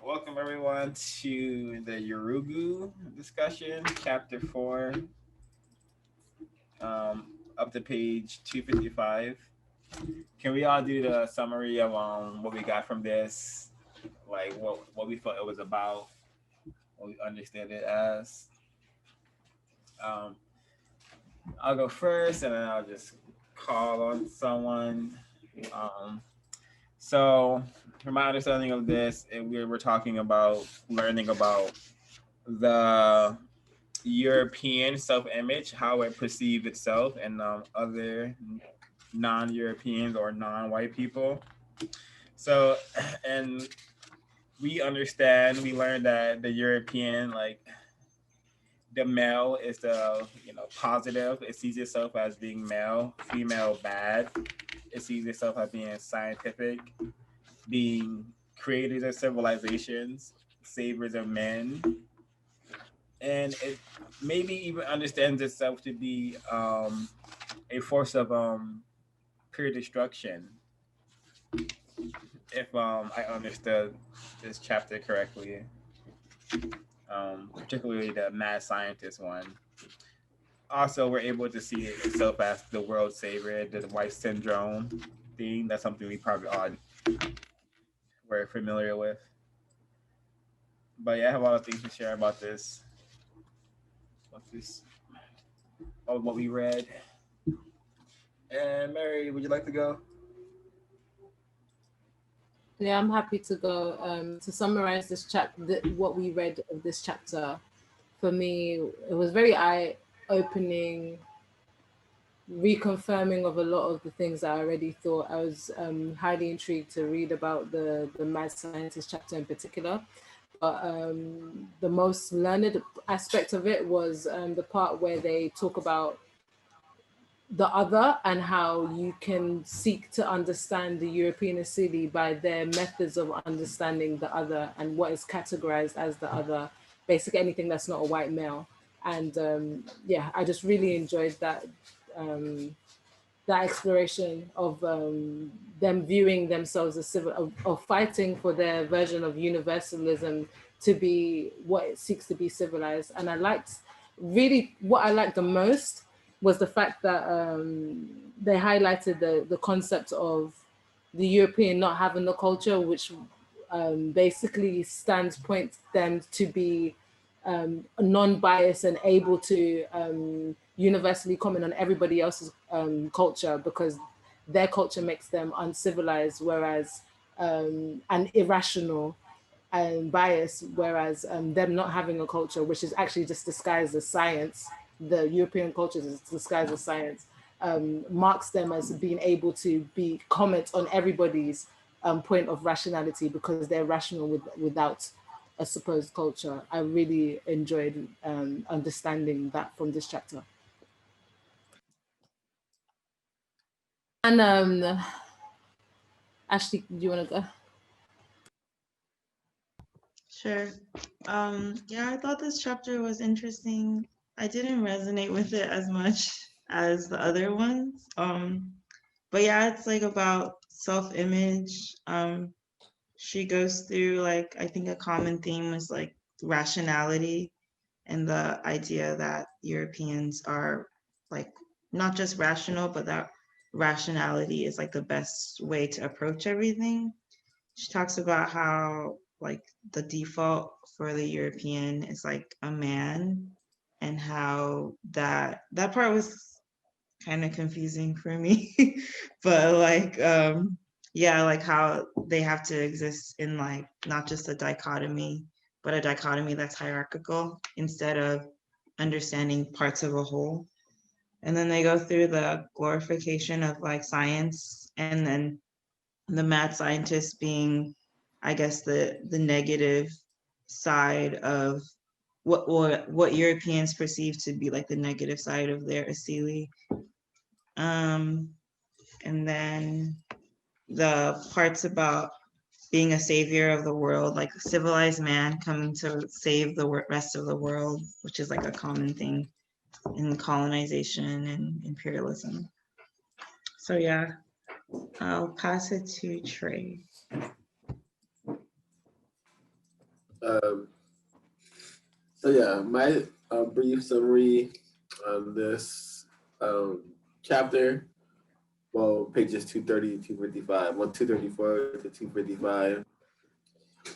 Welcome everyone to the Yurugu discussion, chapter 4, up to page 255. Can we all do the summary of what we got from this, like what we thought it was about, what we understood it as? Um, I'll go first, and then I'll just call on someone. Um, so, from my understanding of this, we're talking about learning about the European self-image, how it perceived itself, and other non-Europeans or non-white people. So, and we learned that the European, like the male, is the positive. It sees itself as being male, female bad. It sees itself as being scientific, being creators of civilizations, savers of men, and it maybe even understands itself to be a force of pure destruction. If I understood this chapter correctly, particularly the mad scientist one. Also, we're able to see itself as the world savior, the white syndrome thing. That's something we probably all were familiar with. But yeah, I have a lot of things to share about this. What's this? What we read. And Mary, would you like to go? Yeah, I'm happy to go. To summarize this what we read of this chapter, for me, it was very eye-opening, reconfirming of a lot of the things that I already thought. I was highly intrigued to read about the mad scientist chapter in particular. But the most learned aspect of it was the part where they talk about the other and how you can seek to understand the European Asili by their methods of understanding the other and what is categorized as the other, basically anything that's not a white male. And yeah, I just really enjoyed um, that exploration of them viewing themselves as civil, of fighting for their version of universalism to be what it seeks to be civilized. And I liked, really, what I liked the most was the fact that they highlighted the concept of the European not having a culture, which basically points them to be non-biased and able to universally comment on everybody else's culture because their culture makes them uncivilized, whereas and irrational and biased, whereas them not having a culture, which is actually just disguised as science, the European culture is disguised as science, marks them as being able to be comment on everybody's point of rationality because they're rational without a supposed culture. I really enjoyed understanding that from this chapter. And Ashley, do you want to go? Sure. Yeah, I thought this chapter was interesting. I didn't resonate with it as much as the other ones. But yeah, it's like about self-image. She goes through like, I think a common theme is like rationality and the idea that Europeans are like not just rational, but that rationality is like the best way to approach everything. She talks about how like the default for the European is like a man, and how that part was kind of confusing for me. But like yeah, like how they have to exist in like not just a dichotomy, but a dichotomy that's hierarchical instead of understanding parts of a whole. And then they go through the glorification of like science, and then the mad scientist being, I guess, the negative side of what Europeans perceive to be like the negative side of their Asili. And then the parts about being a savior of the world, like civilized man coming to save the rest of the world, which is like a common thing in colonization and imperialism. So yeah, I'll pass it to Trey. Um, so yeah, my brief summary on this chapter, well, pages 230 to 255, 234 to 255.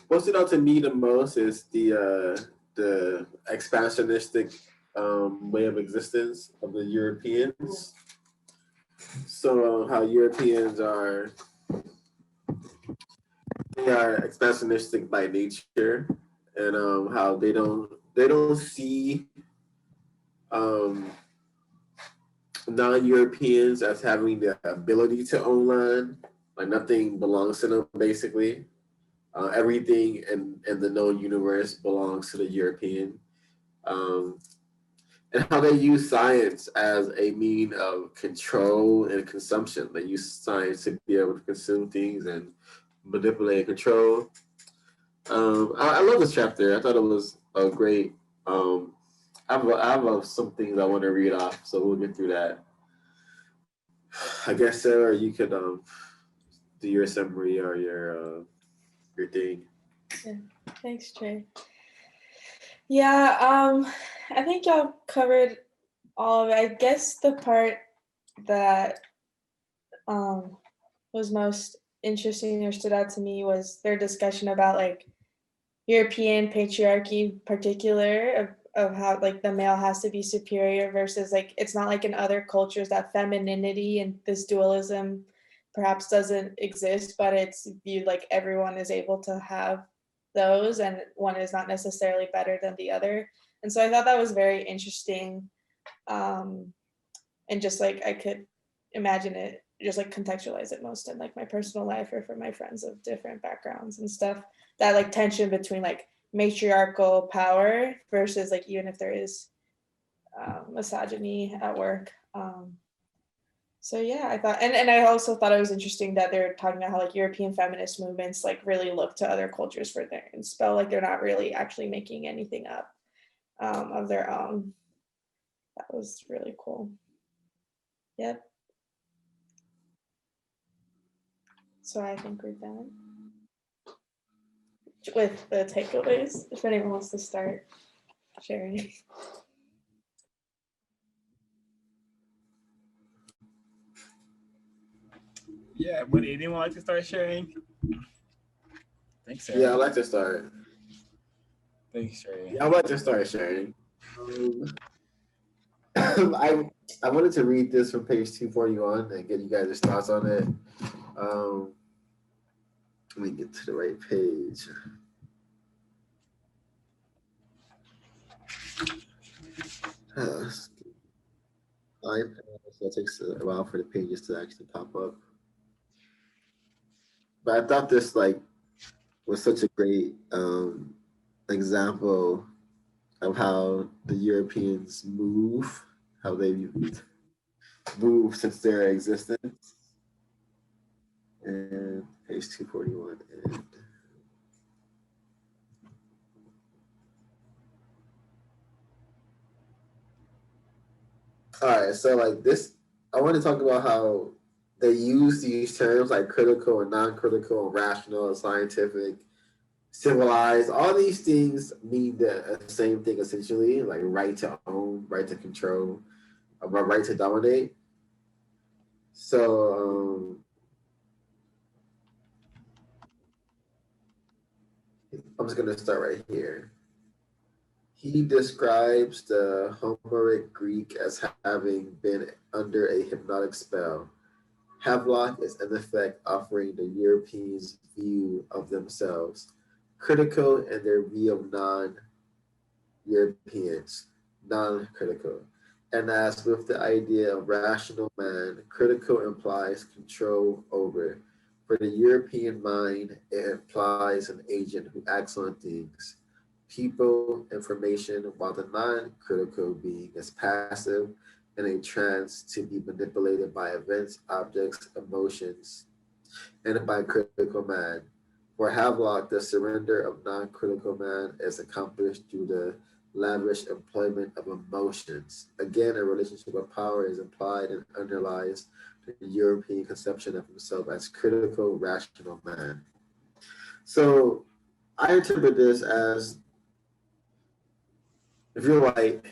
What stood out to me the most is the expansionistic way of existence of the Europeans. So how Europeans they are expansionistic by nature, and how they don't see um, non-Europeans as having the ability to own land. Like nothing belongs to them, basically. Everything in the known universe belongs to the European. Um, and how they use science as a mean of control and consumption. They use science to be able to consume things and manipulate and control. I love this chapter. I thought it was a great. I have some things I want to read off, so we'll get through that. I guess, Sarah, you could do your summary or your thing. Yeah. Thanks, Trey. Yeah, I think y'all covered all of it. I guess the part that was most interesting or stood out to me was their discussion about like European patriarchy in particular of how like the male has to be superior versus like it's not like in other cultures that femininity and this dualism perhaps doesn't exist, but it's viewed like everyone is able to have those and one is not necessarily better than the other. And so I thought that was very interesting. And just like I could imagine it, just like contextualize it most in like my personal life or for my friends of different backgrounds and stuff. That like tension between like matriarchal power versus like even if there is misogyny at work. So yeah, I thought, and I also thought it was interesting that they're talking about how like European feminist movements like really look to other cultures for their spell, like they're not really actually making anything up of their own. That was really cool. Yep. So I think we're done with the takeaways. If anyone wants to start sharing. Yeah, would anyone like to start sharing? Thanks, Sarah. Yeah, I'd like to start. Thanks, Trey. Yeah, I'd like to start sharing. I wanted to read this from page 241 and get you guys' thoughts on it. Let me get to the right page. iPad, so it takes a while for the pages to actually pop up. But I thought this was such a great example of how the Europeans move, how they move since their existence. And page 241 and all right, so like this, I want to talk about how they use these terms like critical and non-critical and rational and scientific, civilized. All these things mean the same thing essentially, like right to own, right to control, right to dominate. So I'm just gonna start right here. He describes the Homeric Greek as having been under a hypnotic spell. Havelock is in effect offering the Europeans' view of themselves, critical in their view of non-Europeans, non-critical. And as with the idea of rational man, critical implies control over. For the European mind, it implies an agent who acts on things, people, information, while the non-critical being is passive in a trance to be manipulated by events, objects, emotions, and by critical man. For Havelock, the surrender of non-critical man is accomplished through the lavish employment of emotions. Again, a relationship of power is implied and underlies the European conception of himself as critical, rational man. So I interpret this as if you're white,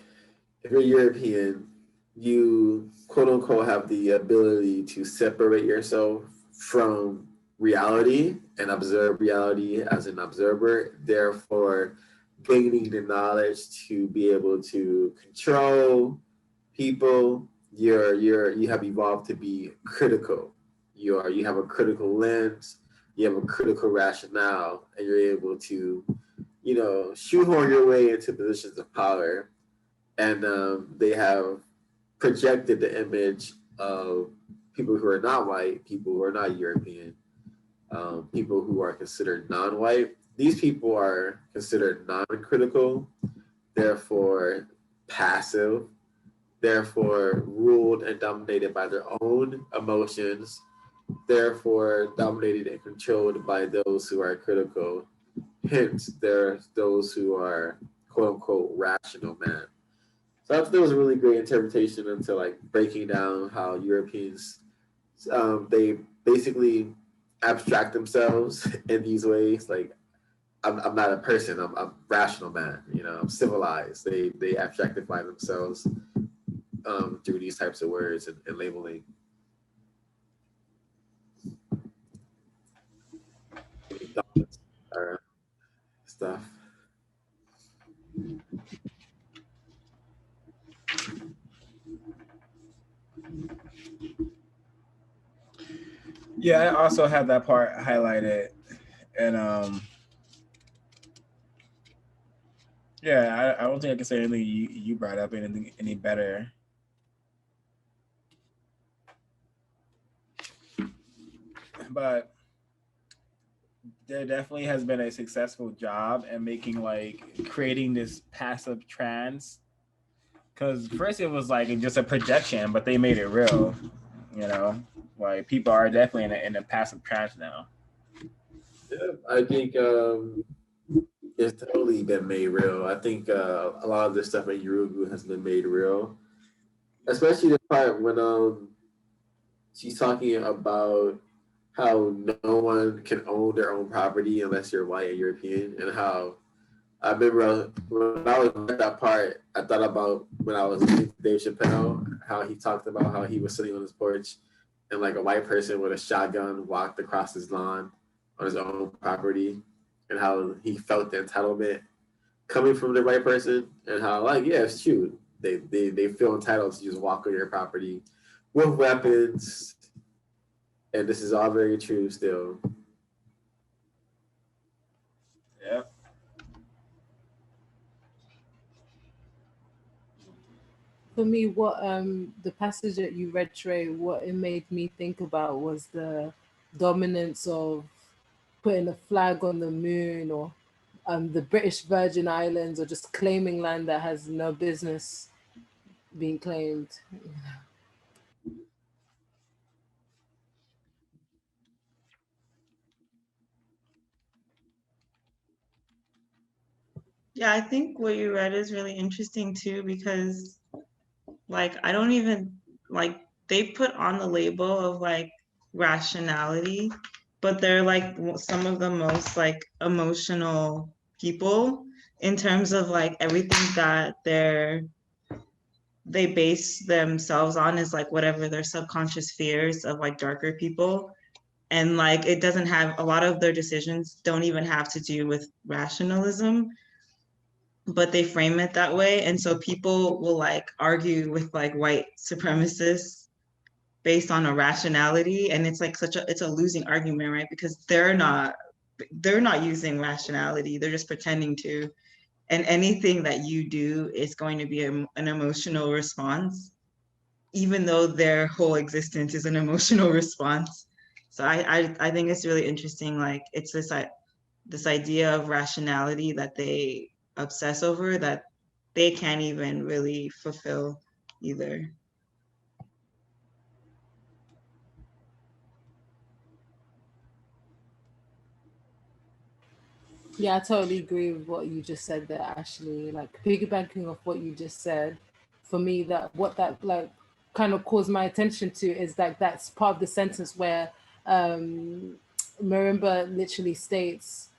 if you're European, you quote unquote have the ability to separate yourself from reality and observe reality as an observer, therefore gaining the knowledge to be able to control people. You have evolved to be critical. You have a critical lens, you have a critical rationale, and you're able to, shoehorn your way into positions of power. And they have projected the image of people who are not white, people who are not European, people who are considered non-white. These people are considered non-critical, therefore passive, therefore ruled and dominated by their own emotions, therefore dominated and controlled by those who are critical. Hence, there's those who are quote unquote rational men. So I thought that was a really great interpretation into like breaking down how Europeans they basically abstract themselves in these ways. Like I'm not a person. I'm a rational man. I'm civilized. They abstractify themselves through these types of words and labeling. Or stuff. Yeah, I also had that part highlighted, and yeah, I don't think I can say anything you brought up anything any better. But there definitely has been a successful job at making creating this passive trance. Because first it was like just a projection, but they made it real. Like people are definitely in a passive trance now. Yeah, I think it's totally been made real. I think a lot of this stuff in Yurugu has been made real, especially the part when she's talking about how no one can own their own property unless you're white and European, and how I remember when I was at that part, I thought about when I was listening to Dave Chappelle, how he talked about how he was sitting on his porch and like a white person with a shotgun walked across his lawn on his own property, and how he felt the entitlement coming from the white person, and how like yeah, it's true. They feel entitled to just walk on your property with weapons, and this is all very true still. Yeah. For me, what the passage that you read, Trey, what it made me think about was the dominance of putting a flag on the moon, or the British Virgin Islands, or just claiming land that has no business being claimed. Yeah, I think what you read is really interesting too, because like I don't even like they put on the label of like rationality, but they're like some of the most like emotional people in terms of like everything that they base themselves on is like whatever their subconscious fears of like darker people. And like it doesn't have a lot of their decisions don't even have to do with rationalism, but they frame it that way. And so people will like argue with like white supremacists based on a rationality. And it's like it's a losing argument, right? Because they're not using rationality. They're just pretending to. And anything that you do is going to be an emotional response, even though their whole existence is an emotional response. So I think it's really interesting. Like it's this idea of rationality that they obsess over that they can't even really fulfill either. Yeah, I totally agree with what you just said there, Ashley. Like piggybacking off what you just said, for me, that what that like kind of caused my attention to is like that's part of the sentence where Marimba literally states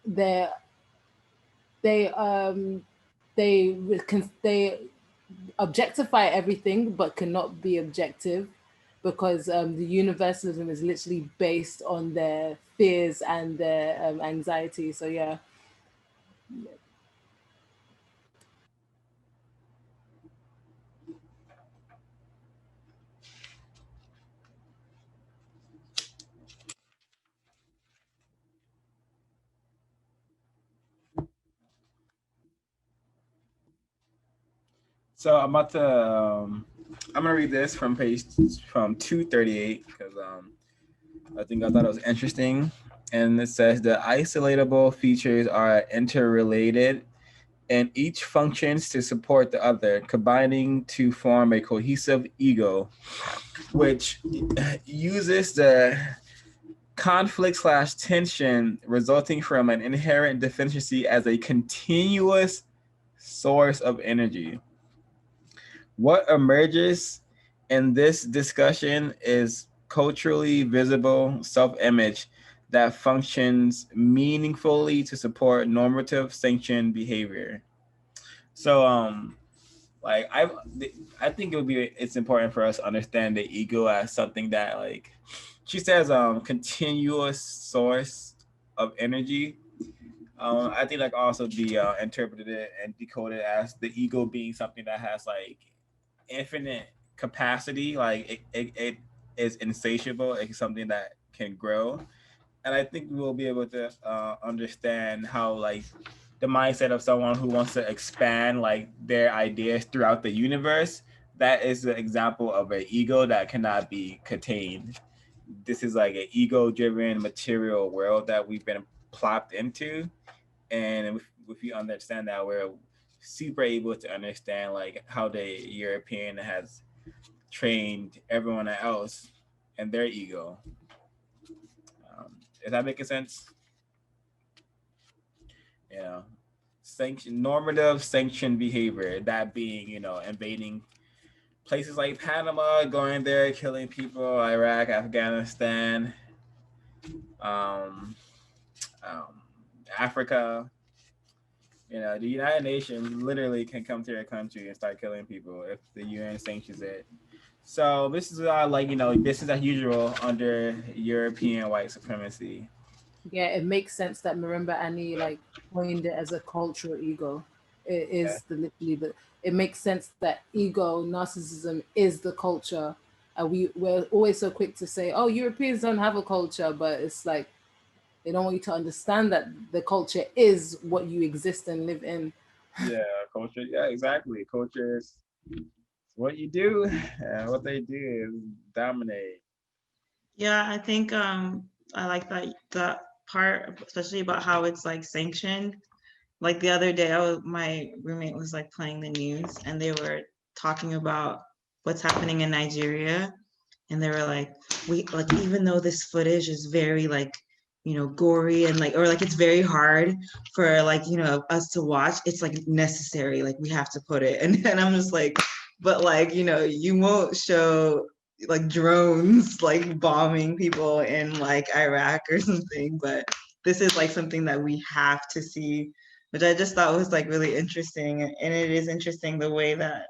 they objectify everything but cannot be objective, because the universalism is literally based on their fears and their anxiety. So yeah. So I'm gonna read this from page 238 because I thought it was interesting, and it says the isolatable features are interrelated, and each functions to support the other, combining to form a cohesive ego, which uses the conflict/tension resulting from an inherent deficiency as a continuous source of energy. What emerges in this discussion is culturally visible self-image that functions meaningfully to support normative sanctioned behavior. So like I think it's important for us to understand the ego as something that, like she says, continuous source of energy. I think like also be interpreted it and decoded as the ego being something that has like infinite capacity, like it is insatiable. It's something that can grow, and I think we will be able to understand how like the mindset of someone who wants to expand like their ideas throughout the universe. That is the example of an ego that cannot be contained. This is like an ego-driven material world that we've been plopped into, and if you understand that, we're super able to understand like how the European has trained everyone else and their ego. Is that making sense? You know, normative sanctioned behavior, that being, invading places like Panama, going there, killing people, Iraq, Afghanistan, um, Africa. The United Nations literally can come to your country and start killing people if the UN sanctions it. So this is this is as usual under European white supremacy. Yeah, it makes sense that Marimba Ani like coined it as a cultural ego. It is it makes sense that ego, narcissism is the culture. And we're always so quick to say, oh, Europeans don't have a culture, but it's like they don't want you to understand that the culture is what you exist and live in. Yeah, culture. Yeah, exactly. Culture is what you do, and what they do is dominate. Yeah, I think I like that part, especially about how it's like sanctioned. Like the other day, my roommate was like playing the news, and they were talking about what's happening in Nigeria, and they were like, we like, even though this footage is very like, gory and like, or like it's very hard for like, us to watch, it's like necessary, like we have to put it. And I'm just like, but like, you won't show like drones like bombing people in like Iraq or something, but this is like something that we have to see, which I just thought was like really interesting. And it is interesting the way that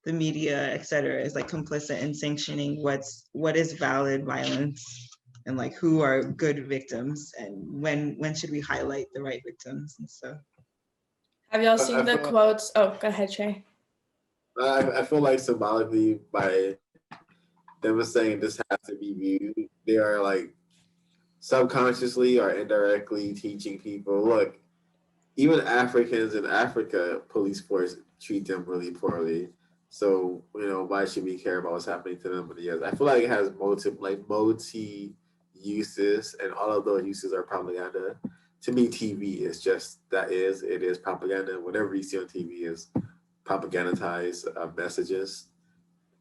the media, et cetera, is like complicit in sanctioning what is valid violence, and like who are good victims, and when should we highlight the right victims and stuff. Have y'all seen the quotes? Oh, go ahead, Trey. I feel like symbolically, by them saying this has to be viewed, they are like subconsciously or indirectly teaching people, look, even Africans in Africa, police force treat them really poorly. So, why should we care about what's happening to them? But yes, I feel like it has multi uses, and all of those uses are propaganda. To me, TV is just it is propaganda. Whatever you see on TV is propagandized messages,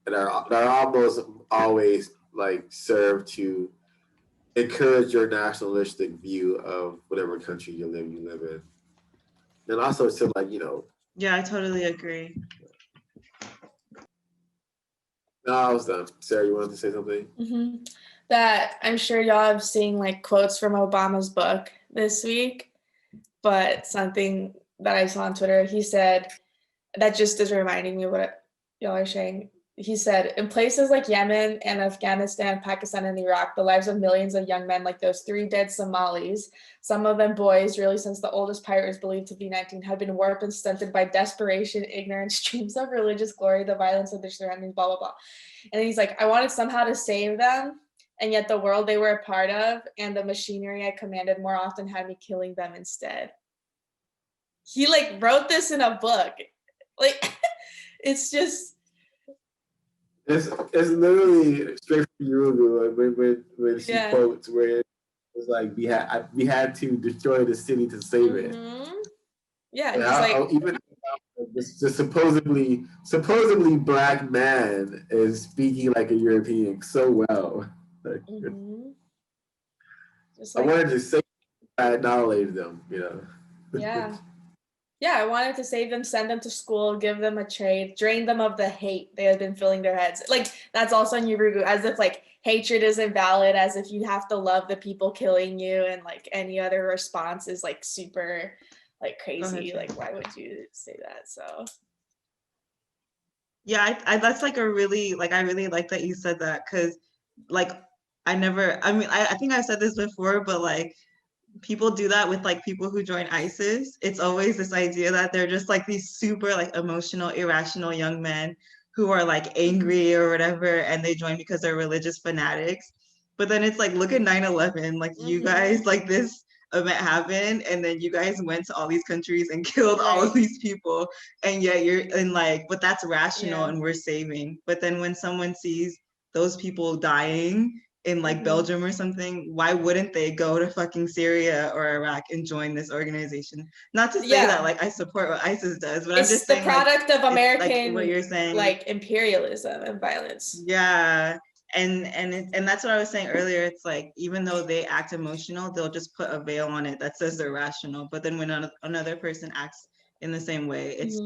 and are almost always like serve to encourage your nationalistic view of whatever country you live in. And also to Yeah, I totally agree. No, I was done. Sarah, you wanted to say something? Mm-hmm. That I'm sure y'all have seen like quotes from Obama's book this week. but something that I saw on Twitter, he said, that just is reminding me of what y'all are saying. He said, in places like Yemen and Afghanistan, Pakistan, and Iraq, the lives of millions of young men like those 3 dead Somalis, some of them boys, really since the oldest pirate is believed to be 19, have been warped and stunted by desperation, ignorance, dreams of religious glory, the violence of their surroundings, blah, blah, blah. And he's like, I wanted somehow to save them, and yet the world they were a part of and the machinery I commanded more often had me killing them instead. He like wrote this in a book. Like, it's just... It's literally straight from Yurugu when she quotes where it was like we had to destroy the city to save it. Yeah, and he's like, even the supposedly black man is speaking like a European so well. Like, just I like, wanted to say I acknowledge them, Yeah, I wanted to save them, send them to school, give them a trade, drain them of the hate they had been filling their heads. Like, that's also in Yurugu, as if like hatred isn't valid, as if you have to love the people killing you, and like any other response is like super like crazy. Like, why would you say that? So yeah, I that's like a really, like, I really like that you said that, because like I think I've said this before, but like people do that with like people who join ISIS. It's always this idea that they're just like these super like emotional, irrational young men who are like angry or whatever, and they join because they're religious fanatics. But then it's like, look at 9/11, like you guys, like this event happened, and then you guys went to all these countries and killed all of these people, and yet you're in like, but that's rational and we're saving. But then when someone sees those people dying in like Belgium or something, why wouldn't they go to fucking Syria or Iraq and join this organization? Not to say that like I support what ISIS does, but I'm just saying it's the product like, of American, like what you're saying, like imperialism and violence. Yeah, and that's what I was saying earlier. It's like, even though they act emotional, they'll just put a veil on it that says they're rational. But then when another person acts in the same way, it's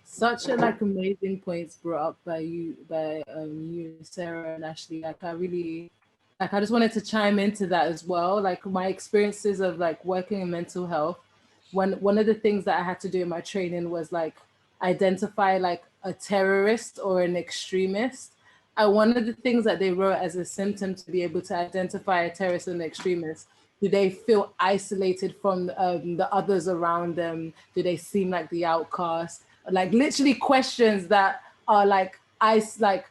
such a like amazing points brought up by you, Sarah and Ashley. Like, I just wanted to chime into that as well. Like, my experiences of like working in mental health, one of the things that I had to do in my training was like identify like a terrorist or an extremist. One of the things that they wrote as a symptom to be able to identify a terrorist and an extremist: do they feel isolated from the others around them? Do they seem like the outcast? Like, literally questions that are like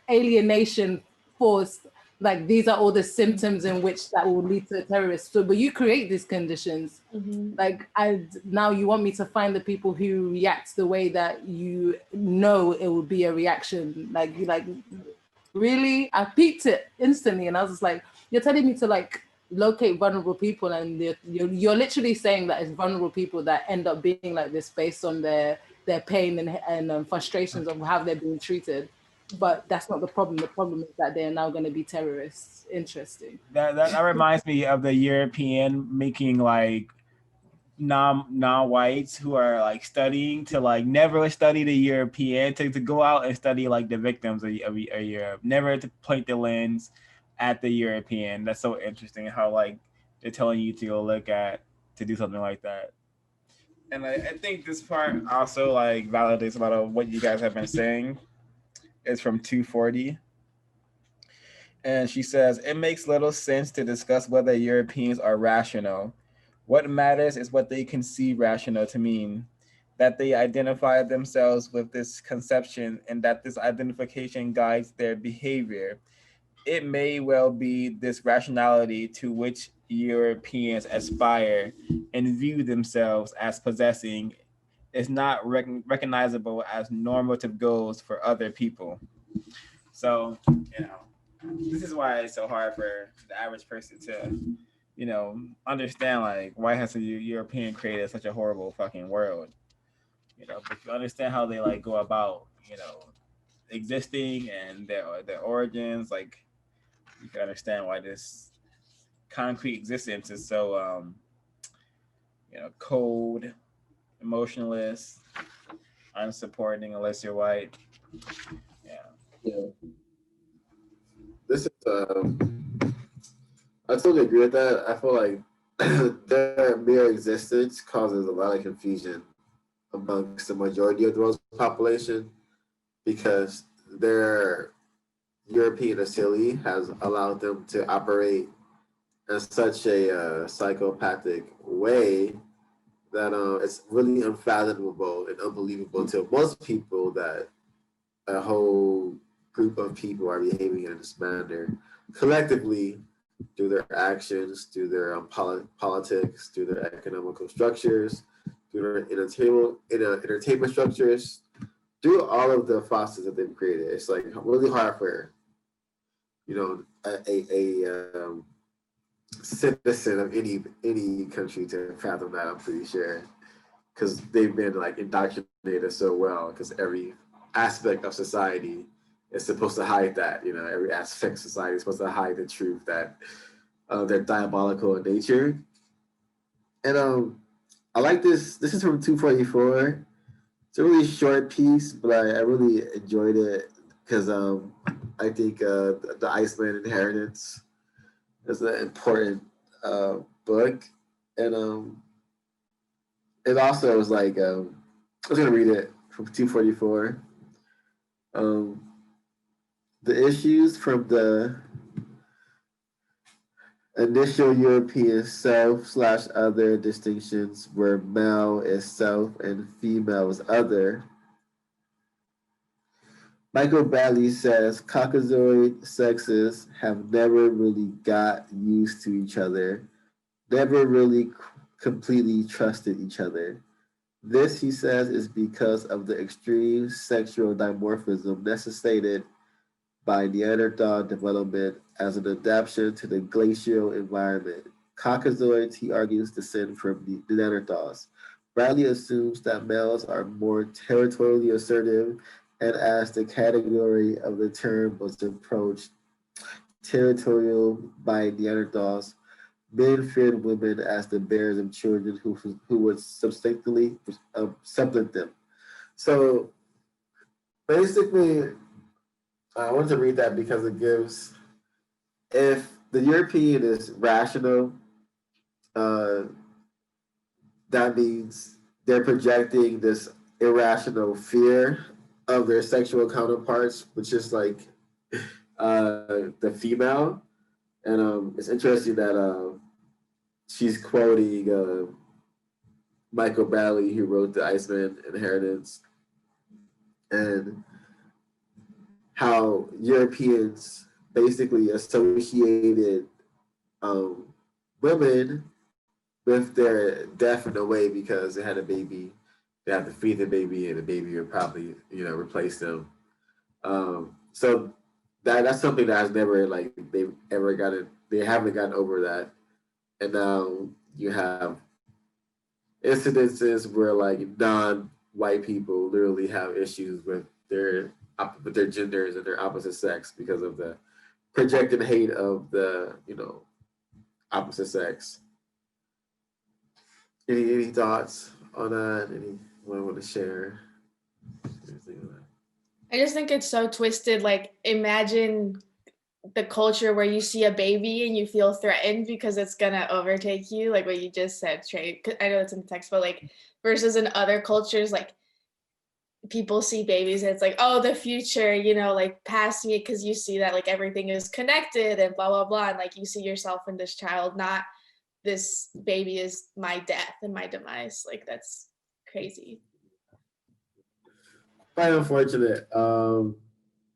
alienation forced. Like, these are all the symptoms in which that will lead to a terrorist. So, but you create these conditions. Like, now you want me to find the people who react the way that you know it would be a reaction. Like, you like, really? I peeped it instantly, and I was just like, you're telling me to like locate vulnerable people, and you're literally saying that it's vulnerable people that end up being like this based on their pain and frustrations of how they're being treated. But that's not the problem. The problem is that they're now going to be terrorists. Interesting. That reminds me of the European making like non-whites who are like studying to like never study the European, to go out and study like the victims of Europe, never to point the lens at the European. That's so interesting how like they're telling you to go to do something like that. And I think this part also like validates a lot of what you guys have been saying. It's from 240. And she says, it makes little sense to discuss whether Europeans are rational. What matters is what they conceive rational to mean, that they identify themselves with this conception and that this identification guides their behavior. It may well be this rationality to which Europeans aspire and view themselves as possessing is not recognizable as normative goals for other people. So, this is why it's so hard for the average person to, understand like why has the European created such a horrible fucking world. But you understand how they like go about, existing and their origins, like you can understand why this concrete existence is so cold, emotionless, unsupporting unless you're white. Yeah. This is I totally agree with that. I feel like their mere existence causes a lot of confusion amongst the majority of the world's population because their European facility has allowed them to operate in such a psychopathic way that it's really unfathomable and unbelievable to most people that a whole group of people are behaving in this manner collectively through their actions, through their politics, through their economical structures, through their entertainment structures, through all of the facets that they've created. It's like really hard for a citizen of any country to fathom that. I'm pretty sure because they've been like indoctrinated so well. Because every aspect of society is supposed to hide that. Every aspect of society is supposed to hide the truth that they're diabolical in nature. And I like this. This is from 244. It's a really short piece, but I really enjoyed it because I think the Iceland Inheritance is an important book, and it also was like I was gonna read it from 244. The issues from the initial European self/other distinctions where male is self and female is other. Michael Bradley says Caucasoid sexes have never really got used to each other, never really completely trusted each other. This, he says, is because of the extreme sexual dimorphism necessitated by Neanderthal development as an adaptation to the glacial environment. Caucasoids, he argues, descend from the Neanderthals. Bradley assumes that males are more territorially assertive, and as the category of the term was approached, territorial by Neanderthals, men feared women as the bearers of children who would substantially supplant them. So basically, I wanted to read that because it gives, if the European is rational, that means they're projecting this irrational fear of their sexual counterparts, which is like the female. And it's interesting that she's quoting Michael Bradley, who wrote the Iceland Inheritance, and how Europeans basically associated women with their death in a way because they had a baby, they have to feed the baby, and the baby would probably, replace them. So that's something that has never they haven't gotten over that. And now you have incidences where like non-white people literally have issues with their genders and their opposite sex because of the projected hate of the opposite sex. Any thoughts on that? Anyone want to share? I just think it's so twisted. Like, imagine the culture where you see a baby and you feel threatened because it's gonna overtake you, like what you just said, Trey. I know it's in the text, but like versus in other cultures, like people see babies and it's like, oh, the future, like pass me, because you see that like everything is connected and blah blah blah, and like you see yourself in this child, not this baby is my death and my demise. Like that's crazy. Quite unfortunate.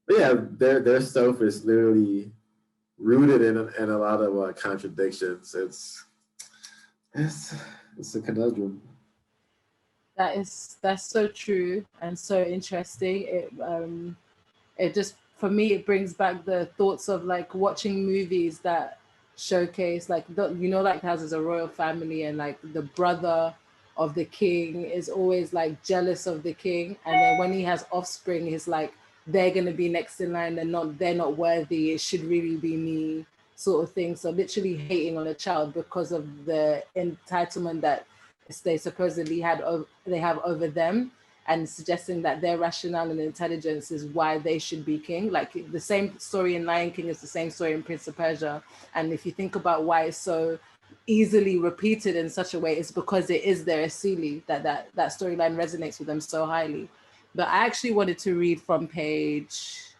But yeah, their stuff is literally rooted in a lot of contradictions. It's a conundrum. That's so true and so interesting. It just, for me, it brings back the thoughts of like watching movies that showcase like like how there's a royal family and like the brother of the king is always like jealous of the king, and then when he has offspring he's like, they're going to be next in line, they're not worthy, it should really be me, sort of thing. So literally hating on a child because of the entitlement that they supposedly have over them, and suggesting that their rationale and intelligence is why they should be king. Like the same story in Lion King is the same story in Prince of Persia. And if you think about why it's so easily repeated in such a way is because it is their asili that storyline resonates with them so highly. But I actually wanted to read from page,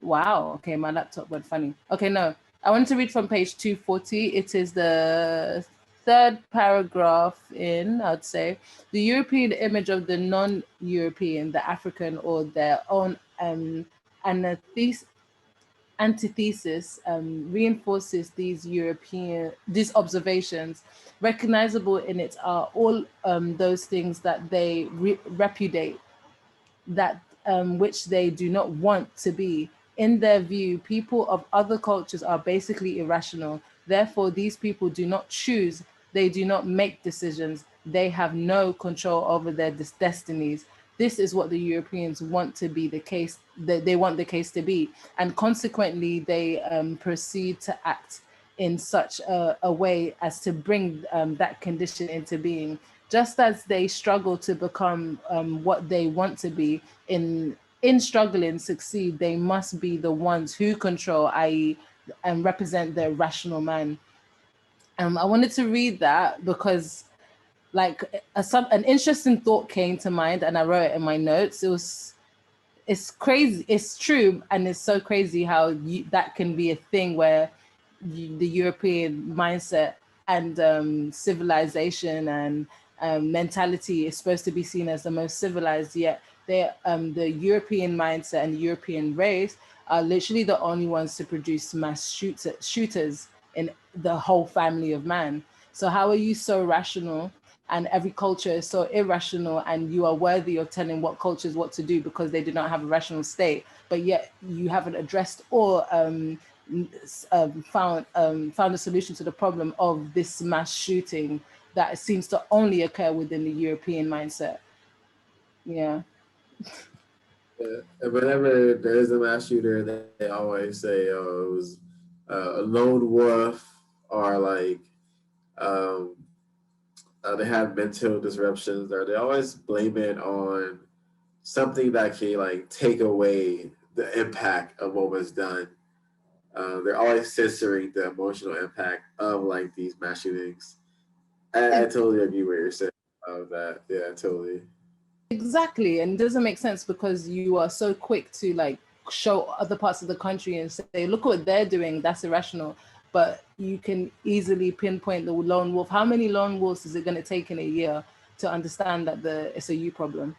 wow, okay, my laptop went funny. Okay, no, I wanted to read from page 240. It is the third paragraph in, I'd say, the European image of the non-European, the African, or their own antithesis reinforces these observations. Recognizable in it are all those things that they repudiate, that which they do not want to be. In their view, people of other cultures are basically irrational. Therefore, these people do not choose, they do not make decisions, they have no control over their destinies. This is what the Europeans want to be the case, that they want the case to be. And consequently, they proceed to act in such a way as to bring that condition into being. Just as they struggle to become what they want to be, in struggling succeed, they must be the ones who control, i.e., and represent the rational man. I wanted to read that because, like, an interesting thought came to mind, and I wrote it in my notes. It's crazy. It's true, and it's so crazy how that can be a thing where the European mindset and civilization and mentality is supposed to be seen as the most civilized, yet the European mindset and European race are literally the only ones to produce mass shooters in the whole family of man. So how are you so rational and every culture is so irrational, and you are worthy of telling what cultures what to do because they do not have a rational state, but yet you haven't addressed or found a solution to the problem of this mass shooting that seems to only occur within the European mindset. Yeah. And whenever there's a mass shooter, they always say, "Oh, it was a lone wolf," or like they have mental disruptions, or they always blame it on something that can like take away the impact of what was done. They're always censoring the emotional impact of like these mass shootings. I totally agree with what you're saying of that. Yeah, totally. Exactly, and it doesn't make sense because you are so quick to like show other parts of the country and say, look what they're doing, that's irrational. But you can easily pinpoint the lone wolf. How many lone wolves is it going to take in a year to understand that it's a you problem?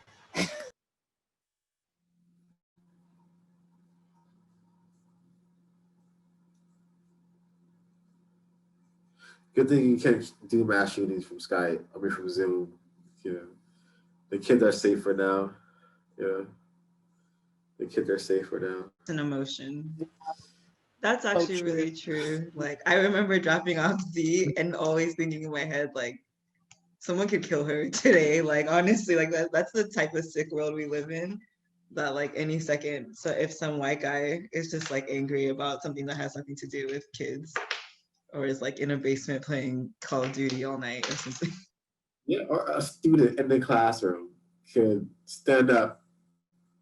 Good thing you can't do mass shootings from Skype. I mean, from Zoom. You know, the kids are safer now. Yeah, the kids are safer now. An emotion. That's actually really true. Like, I remember dropping off Z and always thinking in my head, like, someone could kill her today. Like, honestly, like that's the type of sick world we live in. That like any second, so if some white guy is just like angry about something that has nothing to do with kids, or is like in a basement playing Call of Duty all night or something. Yeah, or a student in the classroom could stand up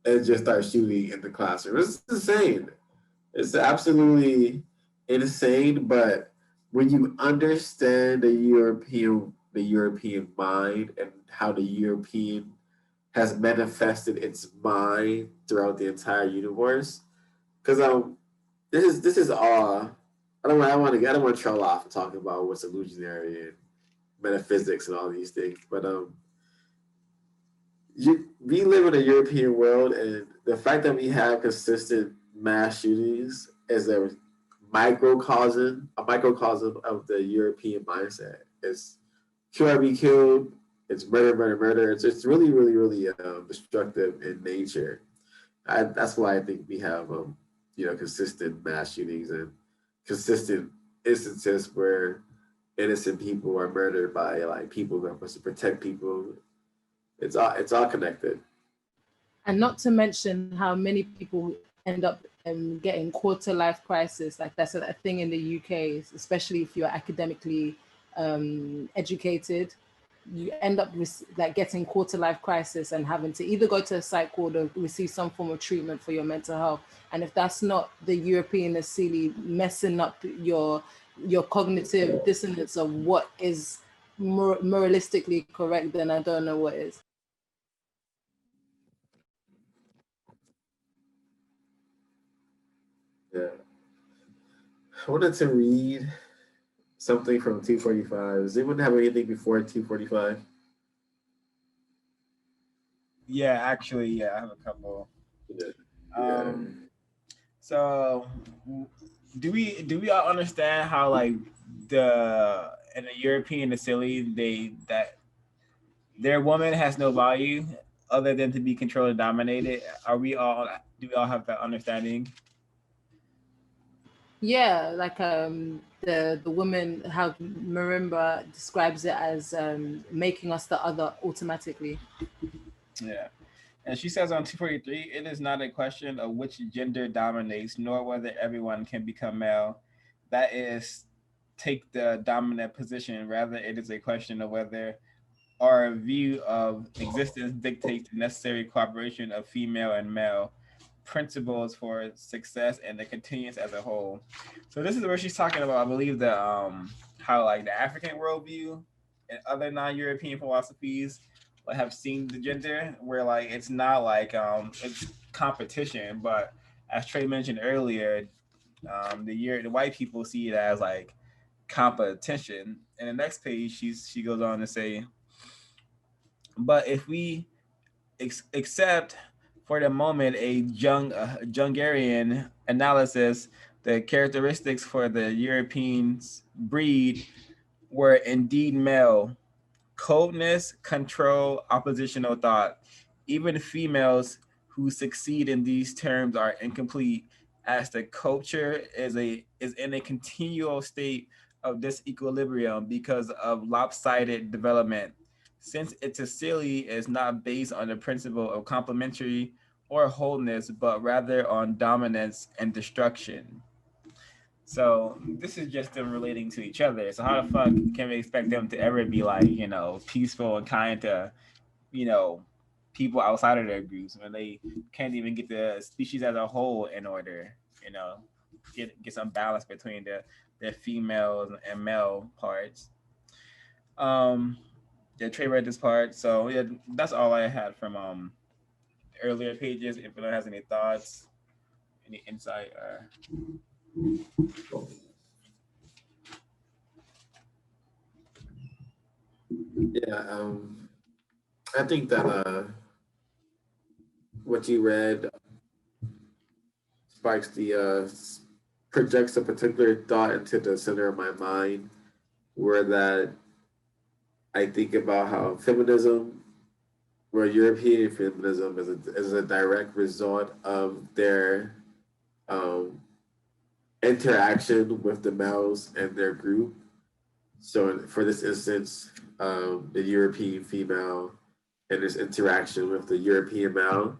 and just start shooting in the classroom. It's insane. It's absolutely insane. But when you understand the European mind and how the European has manifested its mind throughout the entire universe, because this is all. I don't want to trail off and talk about what's illusionary and metaphysics and all these things, but we live in a European world, and the fact that we have consistent mass shootings is a microcosm of the European mindset. It's kill or be killed. It's murder, murder, murder. It's really, really, really destructive in nature. That's why I think we have consistent mass shootings and consistent instances where innocent people are murdered by like people who are supposed to protect people. It's all connected. And not to mention how many people end up getting quarter life crisis. Like that's a thing in the UK, especially if you're academically educated. You end up like getting quarter life crisis and having to either go to a psych ward or receive some form of treatment for your mental health. And if that's not the European asili messing up your your cognitive dissonance of what is moralistically correct, then I don't know what is. Yeah. I wanted to read something from 245. Does anyone have anything before 245? Yeah, actually, yeah, I have a couple. Yeah. So do we all understand how like the in the European facility that their woman has no value other than to be controlled and dominated? Do we all have that understanding? Yeah, like the woman, how Marimba describes it as making us the other automatically. Yeah. And she says on 243, it is not a question of which gender dominates, nor whether everyone can become male. That is, take the dominant position. Rather, it is a question of whether our view of existence dictates the necessary cooperation of female and male principles for success and the continuance as a whole. So this is where she's talking about, I believe, the how like the African worldview and other non-European philosophies like have seen the gender where like it's not like it's competition, but as Trey mentioned earlier, the white people see it as like competition. And the next page, she goes on to say, but if we accept for the moment a Jungarian analysis, the characteristics for the Europeans breed were indeed male: coldness, control, oppositional thought. Even females who succeed in these terms are incomplete, as the culture is in a continual state of disequilibrium because of lopsided development. Since its facility is not based on the principle of complementary or wholeness, but rather on dominance and destruction. So this is just them relating to each other. So how the fuck can we expect them to ever be like, peaceful and kind to, people outside of their groups when they can't even get the species as a whole in order, get some balance between the females and male parts. Yeah, Trey read this part. So yeah, that's all I had from earlier pages. If anyone has any thoughts, any insight or Yeah, I think that what you read sparks projects a particular thought into the center of my mind, where that I think about how feminism, where European feminism is a direct result of their um, interaction with the males and their group. So for this instance, the European female and this interaction with the European male,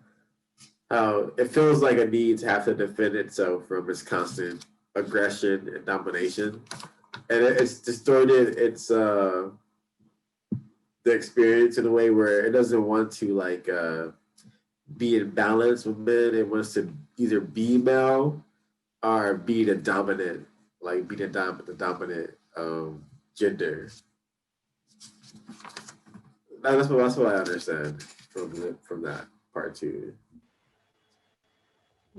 it feels like a need to have to defend itself from its constant aggression and domination, and it's distorted the experience in a way where it doesn't want to be in balance with men. It wants to either be male or be the dominant, like be the dominant gender. That's what I understand from that part too.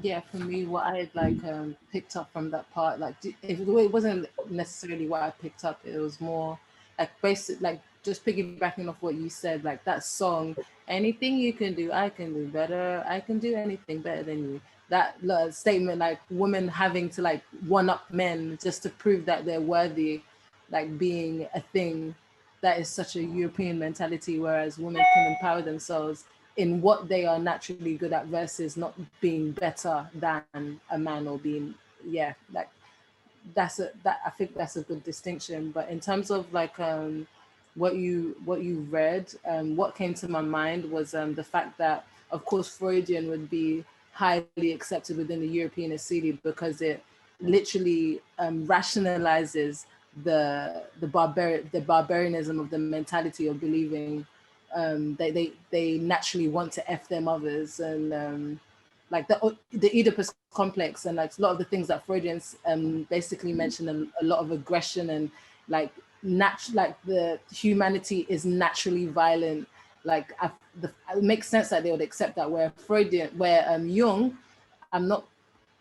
Yeah, for me, what I had picked up from that part, it wasn't necessarily what I picked up. It was more like basic, like just piggybacking off what you said, like that song, anything you can do, I can do better. I can do anything better than you. That statement, like women having to like one up men just to prove that they're worthy, like being a thing. That is such a European mentality, whereas women can empower themselves in what they are naturally good at versus not being better than a man or being, yeah, like that I think that's a good distinction. But in terms of what you read, what came to my mind was the fact that of course Freudian would be highly accepted within the European aesthete because it literally rationalizes the barbarianism of the mentality of believing they naturally want to F their mothers and like the Oedipus complex, and like a lot of the things that Freudians basically mentioned, a lot of aggression and like the humanity is naturally violent. Like it makes sense that they would accept that. Where Jung, I'm not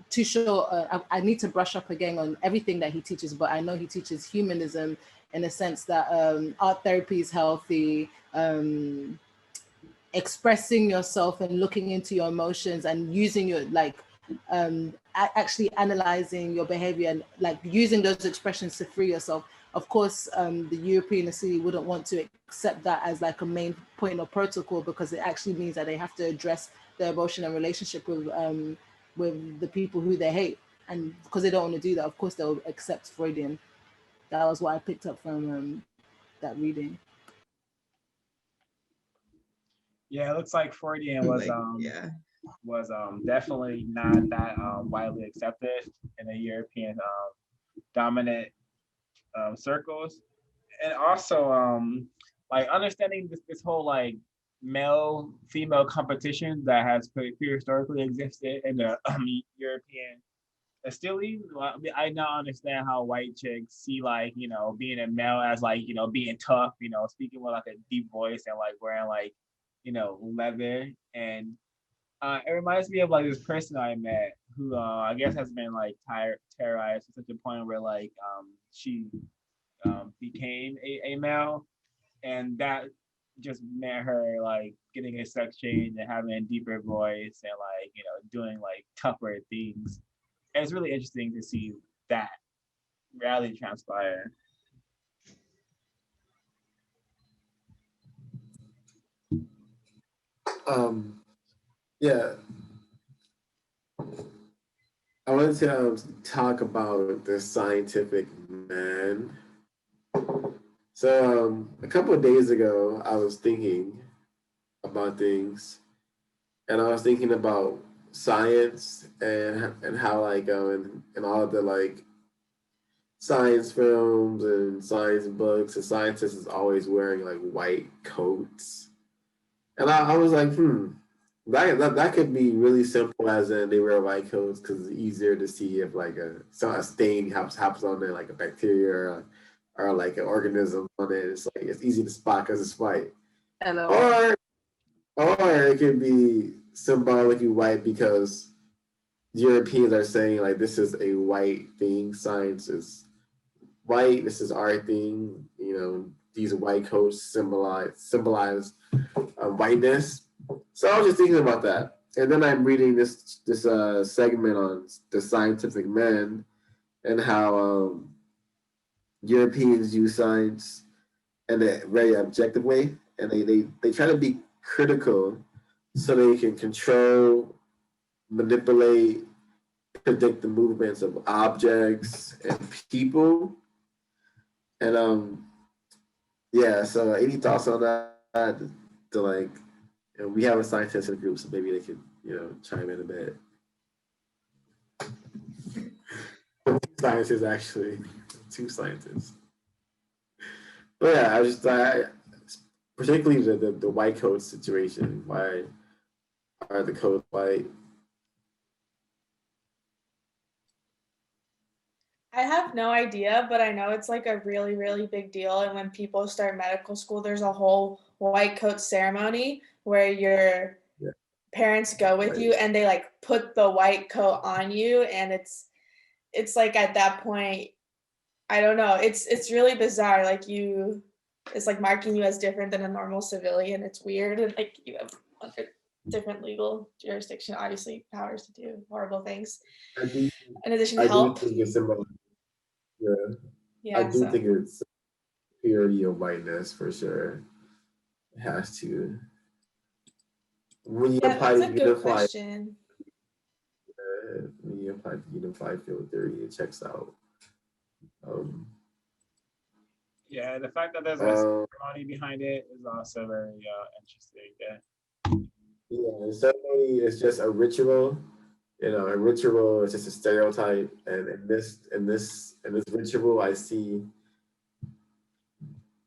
too sure. I need to brush up again on everything that he teaches, but I know he teaches humanism in a sense that art therapy is healthy, expressing yourself and looking into your emotions and using your actually analyzing your behavior and like using those expressions to free yourself. Of course, the European city wouldn't want to accept that as like a main point of protocol, because it actually means that they have to address their emotion and relationship with the people who they hate. And because they don't want to do that, of course they'll accept Freudian. That was what I picked up from that reading. Yeah, it looks like Freudian was definitely not that widely accepted in the European dominant circles, and also like understanding this whole like male female competition that has prehistorically existed in the European. Still, even I now understand how white chicks see like being a male as like being tough, speaking with like a deep voice and like wearing like leather, and it reminds me of like this person I met who I guess has been like terrorized to such a point where like she became a male, and that just meant her like getting a sex change and having a deeper voice and like doing like tougher things. And it's really interesting to see that reality transpire. Yeah, I wanted to talk about the scientific man. So a couple of days ago, I was thinking about things, and I was thinking about science and how like and all of the like science films and science books, the scientists is always wearing like white coats, and I was like, that could be really simple, as in they wear white coats because it's easier to see if like a stain happens on there, like a bacteria or like an organism on it. It's like it's easy to spot because it's white. Hello. Or it could be symbolically white because Europeans are saying like this is a white thing. Science is white. This is our thing. These white coats symbolize whiteness. So I was just thinking about that, and then I'm reading this segment on the scientific men and how Europeans use science in a very objective way, and they try to be critical so they can control, manipulate, predict the movements of objects and people. And yeah, so any thoughts on that? To like, we have a scientist in the group, so maybe they could chime in a bit. Scientists, actually, 2 scientists. But yeah, I just particularly the white coat situation. Why are the coats white? I have no idea, but I know it's like a really, really big deal. And when people start medical school, there's a whole white coat ceremony where your parents go with you and they like put the white coat on you. And it's like at that point, I don't know. It's really bizarre. Like it's like marking you as different than a normal civilian. It's weird. And like you have under different legal jurisdiction, obviously powers to do horrible things. In addition to help. I do think it's similar. Yeah, I do think it's purity of whiteness for sure. It has to. When you apply that's a good unified, question. When you apply the unified field theory, it checks out. Yeah, the fact that there's a ceremony behind it is also very interesting. Yeah, the ceremony is just a ritual. A ritual is just a stereotype, and in this ritual, I see.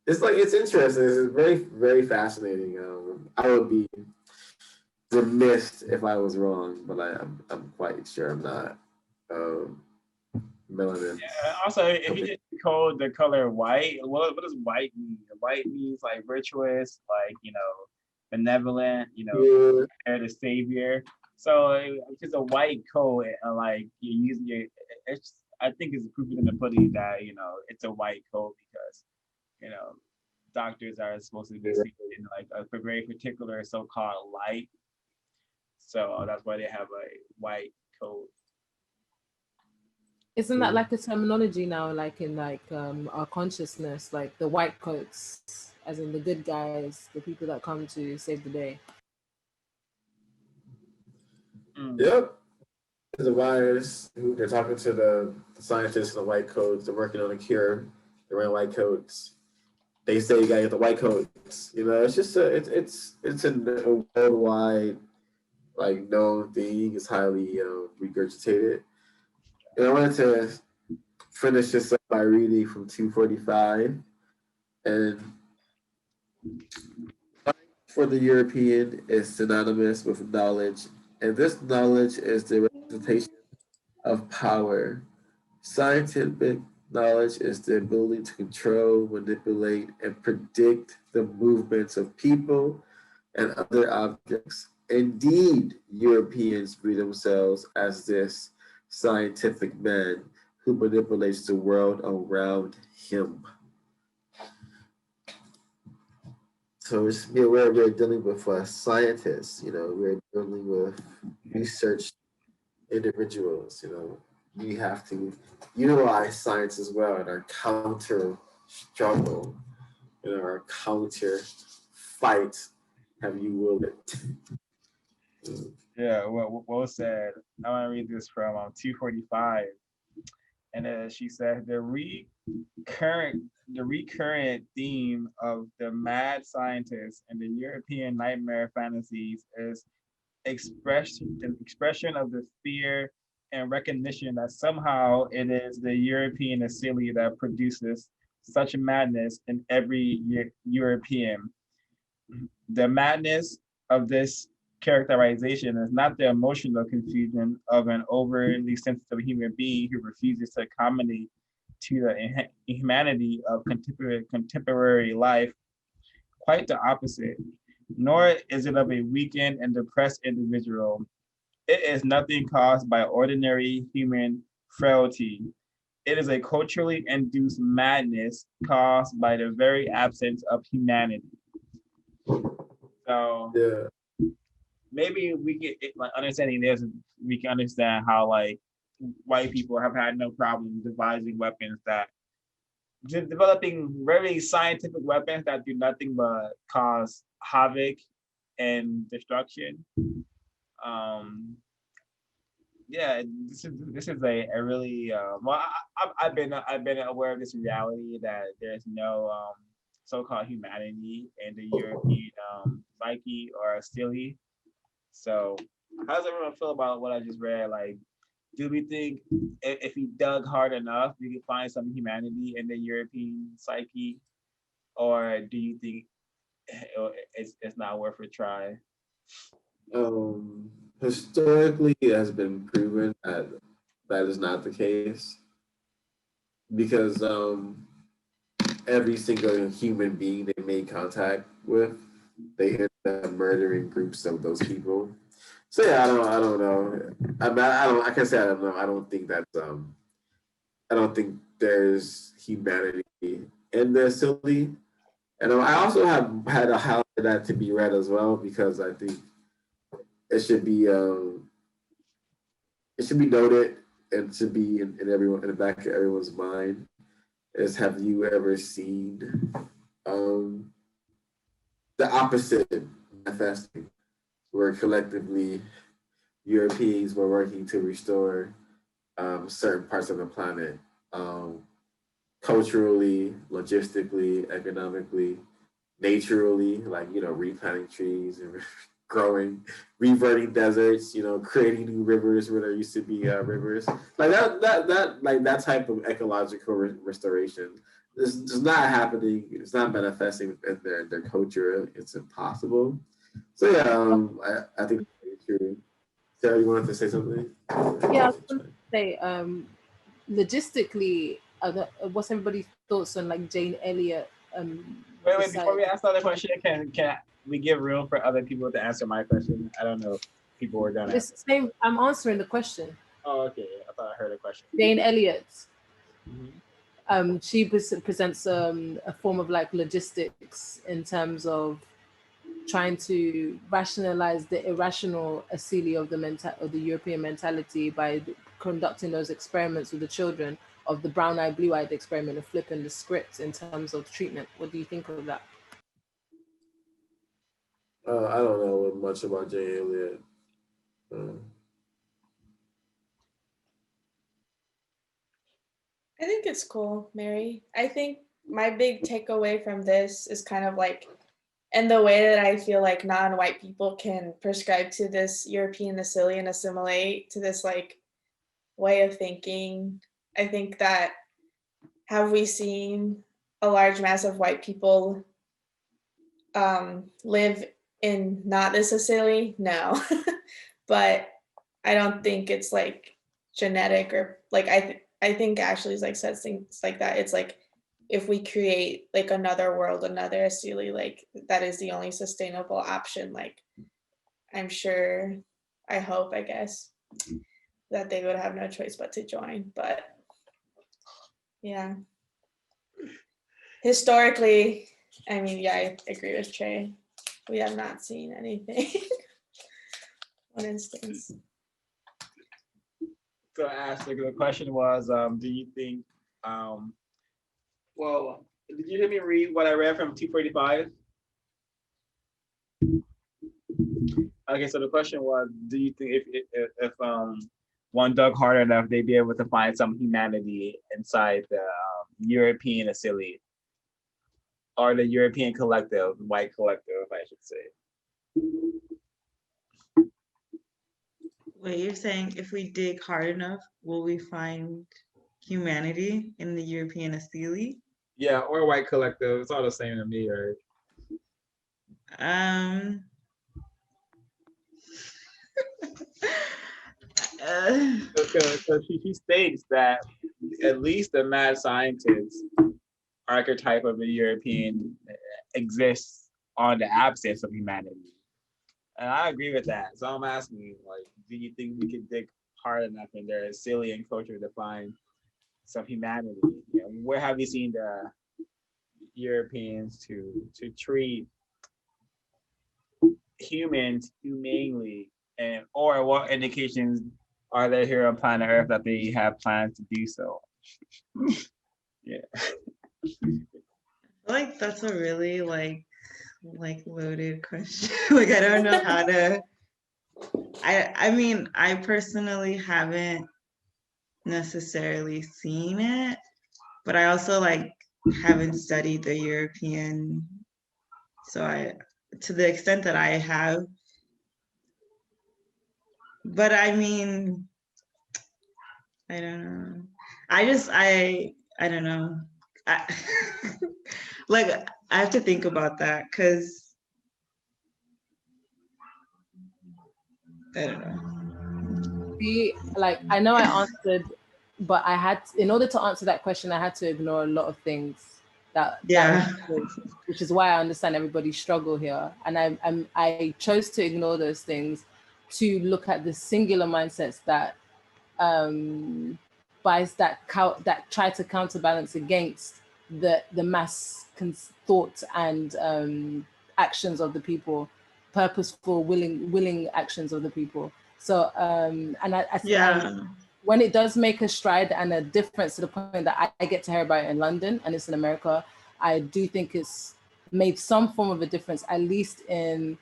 It's interesting. It's very, very fascinating. I would be remiss if I was wrong, but I'm quite sure I'm not. Melanin. Yeah, also, if you just code the color white, what does white mean? White means like virtuous, like, benevolent, Yeah. the savior. So it's just a white coat, like you're using it's. I think it's proof in the pudding that it's a white coat because you know doctors are supposed to be in like a very particular so-called light. So that's why they have a white coat. Isn't that like a terminology now, like in our consciousness, like the white coats, as in the good guys, the people that come to save the day? Yep. The virus, they're talking to the scientists in the white coats, they're working on a cure, they're wearing white coats. They say you gotta get the white coats. It's just it's a worldwide like known thing. It's highly regurgitated. And I wanted to finish this up by reading from 245. And for the European is synonymous with knowledge, and this knowledge is the representation of power. Scientific knowledge is the ability to control, manipulate, and predict the movements of people and other objects. Indeed, Europeans view themselves as this scientific man who manipulates the world around him. So just be aware we're dealing with scientists, we're dealing with research individuals, we have to utilize science as well in our counter struggle, in our counter fight, have you will it. Yeah, well said. I want to read this from 245. And she said the recurrent theme of the mad scientist and the European nightmare fantasies is the expression of the fear and recognition that somehow it is the European assembly that produces such madness in every European. The madness of this characterization is not the emotional confusion of an overly sensitive human being who refuses to accommodate to the humanity of contemporary life. Quite the opposite. Nor is it of a weakened and depressed individual. It is nothing caused by ordinary human frailty. It is a culturally induced madness caused by the very absence of humanity. So yeah, maybe we get like understanding this, we can understand how like white people have had no problem devising weapons that developing very scientific weapons that do nothing but cause havoc and destruction. Yeah, this is a really well. I've been aware of this reality that there's no so-called humanity in the European psyche or stili. So, how does everyone feel about what I just read? Like, do we think if we dug hard enough, we could find some humanity in the European psyche, or do you think it's not worth a try? Historically, it has been proven that that is not the case because every single human being they made contact with, they ended up murdering groups of those people. So yeah, I don't know. I can't say I don't know. I don't think that's I don't think there's humanity in the city. And I also have had a highlight that to be read as well because I think it should be noted and should be in everyone in the back of everyone's mind. Is have you ever seen the opposite manifesting, where collectively Europeans were working to restore certain parts of the planet, culturally, logistically, economically, naturally, like replanting trees and growing, reverting deserts, creating new rivers where there used to be rivers, like that type of ecological restoration. This is not happening. It's not manifesting in their culture. It's impossible. So yeah, I think that's very true. Sarah, you wanted to say something? Yeah, I was going to say, logistically, what's everybody's thoughts on like Jane Elliott? Wait, before we ask the other question, can we give room for other people to answer my question? I don't know if people were done. It's the same. I'm answering the question. Oh, okay. I thought I heard a question. Jane Elliott. Mm-hmm. She presents a form of like logistics in terms of trying to rationalize the irrational asili of the European mentality by conducting those experiments with the children of the brown-eyed, blue-eyed experiment of flipping the script in terms of treatment. What do you think of that? I don't know much about Jane Elliott. I think it's cool, Mary. I think my big takeaway from this is kind of like, and the way that I feel like non-white people can prescribe to this European asili and assimilate to this like way of thinking. I think that, have we seen a large mass of white people live in not this asili? No. But I don't think it's like genetic or like I think Ashley's like says things like that. It's like if we create like another world, another asili, like that is the only sustainable option. Like I'm sure, I hope, I guess, that they would have no choice but to join. But yeah, historically, I mean, yeah, I agree with Trey. We have not seen anything. One instance. So Ashley, the question was, do you think, well, did you hear me read what I read from 245? Okay, so the question was, do you think if one dug hard enough, they'd be able to find some humanity inside the European asili, or the European collective, white collective, I should say. Wait, you're saying if we dig hard enough, will we find humanity in the European asili? Yeah, or white collective. It's all the same to me, right? So she states that at least the mad scientist archetype of the European exists on the absence of humanity. And I agree with that. So I'm asking you, like, do you think we could dig hard enough in their Sicilian culture to find some humanity? You know, where have you seen the Europeans to treat humans humanely, and or what indications are there here on planet Earth that they have plans to do so? Yeah. Like that's a really like loaded question. Like I don't know how to. I mean, I personally haven't necessarily seen it, but I also like haven't studied the European. So to the extent that I have, but I mean, I don't know. I don't know. Like I have to think about that because I don't know. Like I know I answered, but I had in order to answer that question, I had to ignore a lot of things that which is why I understand everybody's struggle here, and I chose to ignore those things to look at the singular mindsets that that try to counterbalance against the mass thought and actions of the people, purposeful, willing actions of the people. So when it does make a stride and a difference to the point that I get to hear about it in London and it's in America, I do think it's made some form of a difference, at least in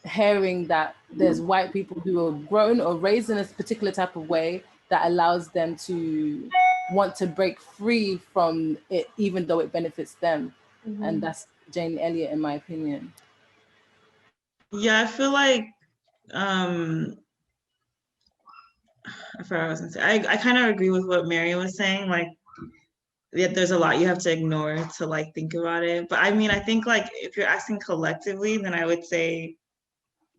hearing that there's white people who are grown or raised in a particular type of way that allows them to want to break free from it, even though it benefits them. Mm-hmm. And that's Jane Elliott, in my opinion. Yeah, I feel like I forgot what I was gonna say. I kind of agree with what Mary was saying. Like yeah, there's a lot you have to ignore to like think about it. But I mean, I think like if you're asking collectively, then I would say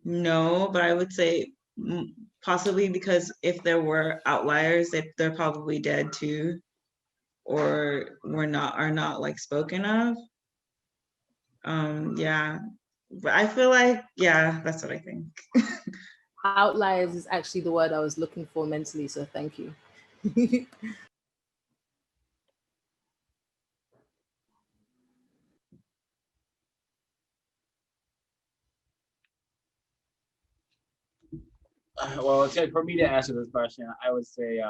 no, but I would say possibly, because if there were outliers, they're probably dead too, or are not like spoken of. Yeah, but I feel like, yeah, that's what I think. Outliers is actually the word I was looking for mentally, so thank you. Well, for me to answer this question, I would say,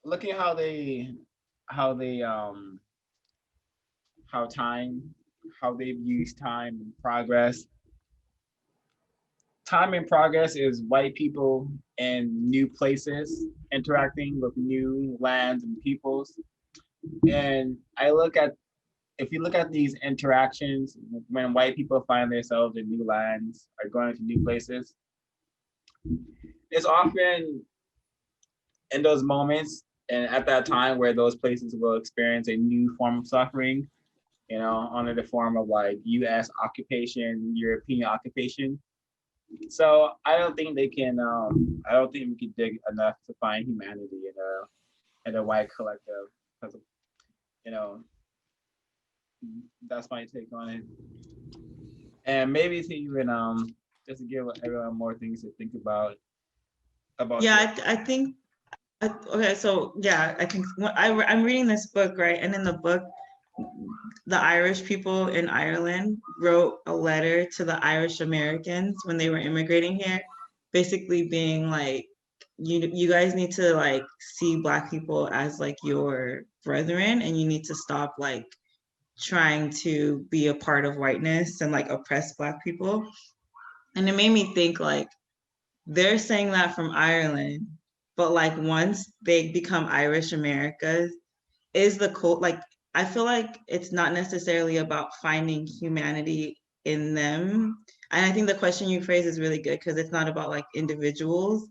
looking how they how they've used time and progress. Time and progress is white people in new places interacting with new lands and peoples. And if you look at these interactions, when white people find themselves in new lands or going to new places, it's often in those moments and at that time where those places will experience a new form of suffering, under the form of like US occupation, European occupation. So I don't think we can dig enough to find humanity in a white collective. Because, that's my take on it. And maybe to even just to give everyone more things to think about. Yeah, I think okay, so yeah, I think I'm reading this book, right? And in the book, the Irish people in Ireland wrote a letter to the Irish Americans when they were immigrating here, basically being like, you guys need to like see Black people as like your brethren, and you need to stop like trying to be a part of whiteness and like oppress Black people. And it made me think like, they're saying that from Ireland, but like once they become Irish Americas, is the cult like, I feel like it's not necessarily about finding humanity in them. And I think the question you phrase is really good, because it's not about like individuals.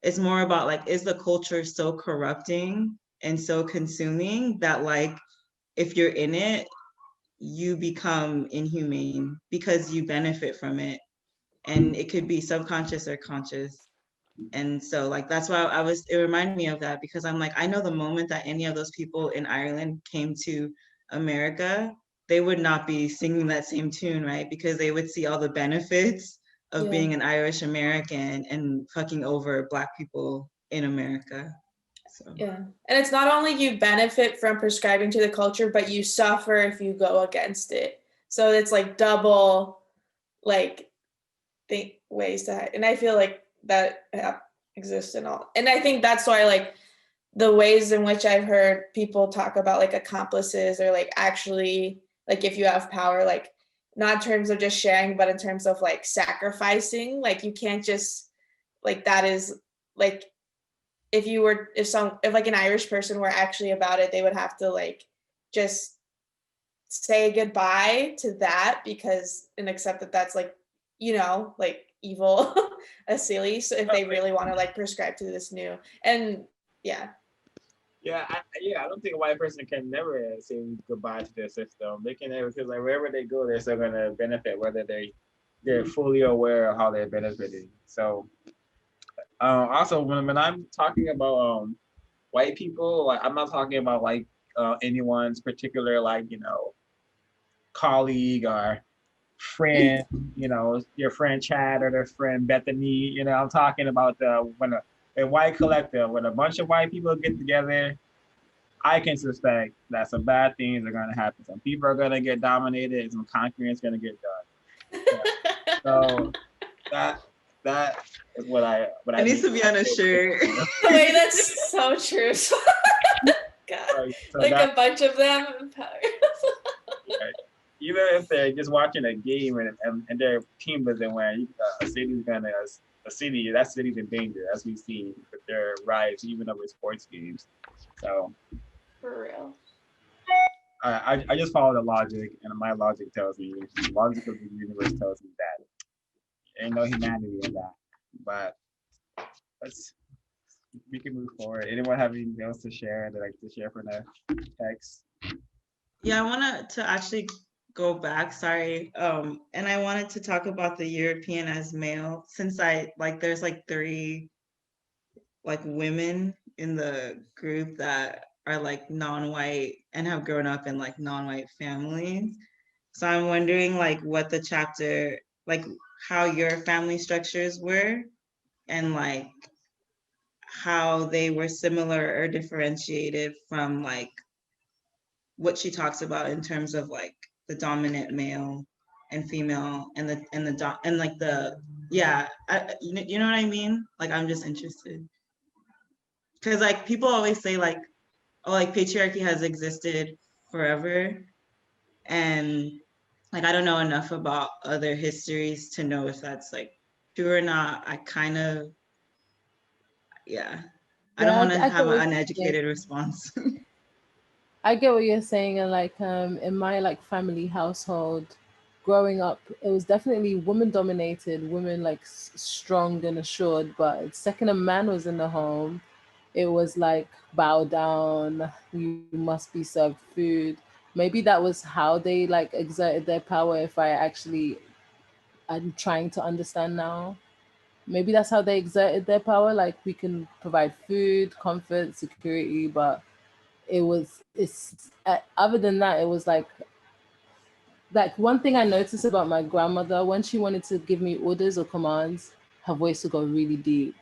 It's more about like, is the culture so corrupting and so consuming that like, if you're in it, you become inhumane because you benefit from it. And it could be subconscious or conscious. And so like, that's why it reminded me of that, because I'm like, I know the moment that any of those people in Ireland came to America, they would not be singing that same tune, right? Because they would see all the benefits of being an Irish American and fucking over Black people in America. So. Yeah. And it's not only you benefit from prescribing to the culture, but you suffer if you go against it. So it's like double like ways to, and I feel like that exists in all. And I think that's why like the ways in which I've heard people talk about like accomplices, or like actually like if you have power, like not in terms of just sharing, but in terms of like sacrificing, like you can't just like, that is like, if like an Irish person were actually about it, they would have to like just say goodbye to that, because and accept that that's like, like evil, as silly. So if they really want to like prescribe to this new, and yeah. Yeah, I don't think a white person can never say goodbye to their system. They can never, because like wherever they go, they're still gonna benefit, whether they're fully aware of how they're benefiting. So also when I'm talking about white people, like I'm not talking about like anyone's particular like colleague or friend, your friend Chad or their friend Bethany. I'm talking about when a white collective, when a bunch of white people get together, I can suspect that some bad things are going to happen. Some people are going to get dominated, and some conquering is going to get done. Yeah. So that is what I needs to be on a shirt. Wait, that's so true. God, so like a bunch of them in power. Right. Even if they're just watching a game and their team doesn't win, that city's in danger, as we see with their rise even over sports games. So for real. I just follow the logic, and my logic tells me, the logic of the universe tells me that ain't no humanity in that. But we can move forward. Anyone have anything else to share? They'd like to share from the text? Yeah, I wanted to actually go back, sorry. And I wanted to talk about the European as male, since there's like 3 like women in the group that are like non-white and have grown up in like non-white families. So I'm wondering like what the chapter, like how your family structures were, and like how they were similar or differentiated from like what she talks about in terms of like the dominant male and female and like the yeah, you know what I mean? Like I'm just interested because like people always say like, oh, like patriarchy has existed forever, and like I don't know enough about other histories to know if that's like true or not. I kind of, yeah, I don't Yeah, want to I get have what an you're saying. uneducated response. I get what you're saying, and like in my like family household, growing up, it was definitely woman dominated, women like strong and assured. But the second a man was in the home, it was like bow down, you must be served food. Maybe that was how they like exerted their power. If I actually I'm trying to understand now, maybe that's how they exerted their power. Like we can provide food, comfort, security, but it's other than that, it was like one thing I noticed about my grandmother, when she wanted to give me orders or commands, her voice would go really deep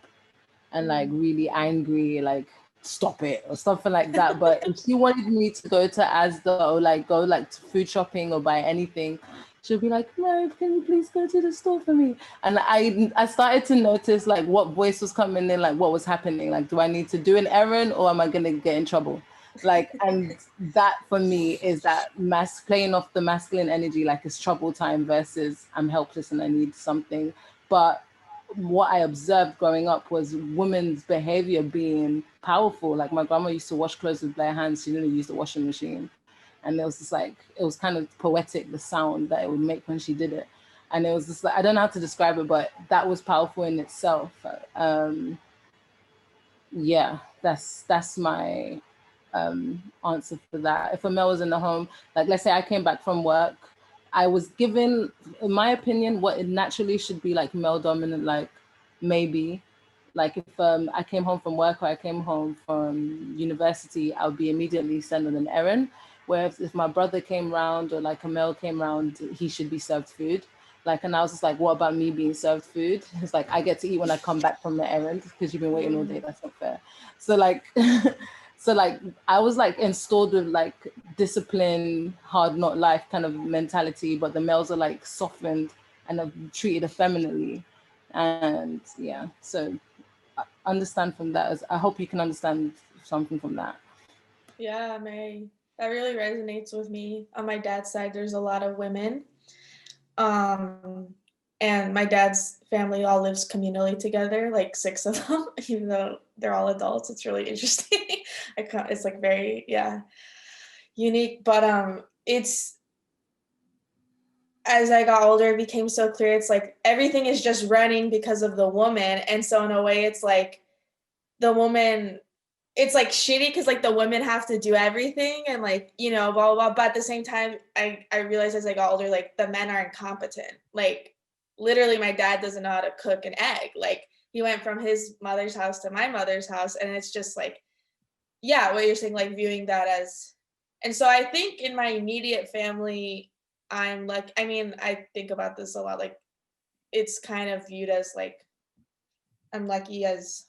and like really angry, like stop it or something like that. But if she wanted me to go to Asda or like go like to food shopping or buy anything, she'll be like, no, can you please go to the store for me? And I started to notice like what voice was coming in, like what was happening. Like, do I need to do an errand or am I gonna get in trouble? Like, and that for me is that playing off the masculine energy, like it's trouble time versus I'm helpless and I need something. But what I observed growing up was women's behavior being powerful. Like my grandma used to wash clothes with bare hands. She didn't use the washing machine. And it was just like, it was kind of poetic, the sound that it would make when she did it. And it was just like, I don't know how to describe it, but that was powerful in itself. Yeah, that's my answer for that. If a male was in the home, like let's say I came back from work, I was given, in my opinion, what it naturally should be like male dominant, like maybe. Like if I came home from work or I came home from university, I would be immediately sent on an errand. Whereas if my brother came round or like a male came round, he should be served food. Like, and I was just like, what about me being served food? It's like, I get to eat when I come back from the errand because you've been waiting all day. That's not fair. So like, so like, I was like installed with like discipline, hard not life kind of mentality, but the males are like softened and are treated effeminately. And yeah, so understand from that. I hope you can understand something from that. Yeah, Mary, that really resonates with me. On my dad's side, there's a lot of women. And my dad's family all lives communally together, like 6 of them, even though they're all adults. It's really interesting. It's like very, yeah, unique. But it's, as I got older, it became so clear. It's like everything is just running because of the woman. And so in a way, it's like the woman, it's like shitty because like the women have to do everything and like, you know, blah, blah, blah. But at the same time, I realized as I got older, like the men are incompetent. Like literally my dad doesn't know how to cook an egg. Like he went from his mother's house to my mother's house. And it's just like, yeah, what you're saying, like viewing that as, and so I think in my immediate family, I'm like, I mean, I think about this a lot. Like it's kind of viewed as like, I'm lucky as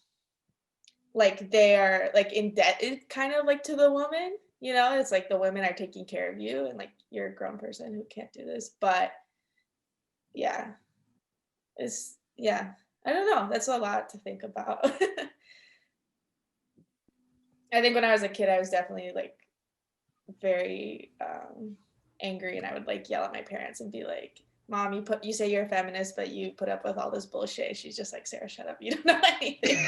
like they're like indebted kind of like to the woman, you know, it's like the women are taking care of you and like you're a grown person who can't do this. But yeah, it's, yeah, I don't know, that's a lot to think about. I think when I was a kid I was definitely like very angry, and I would like yell at my parents and be like, Mom, you say you're a feminist, but you put up with all this bullshit. She's just like, Sarah, shut up. You don't know anything.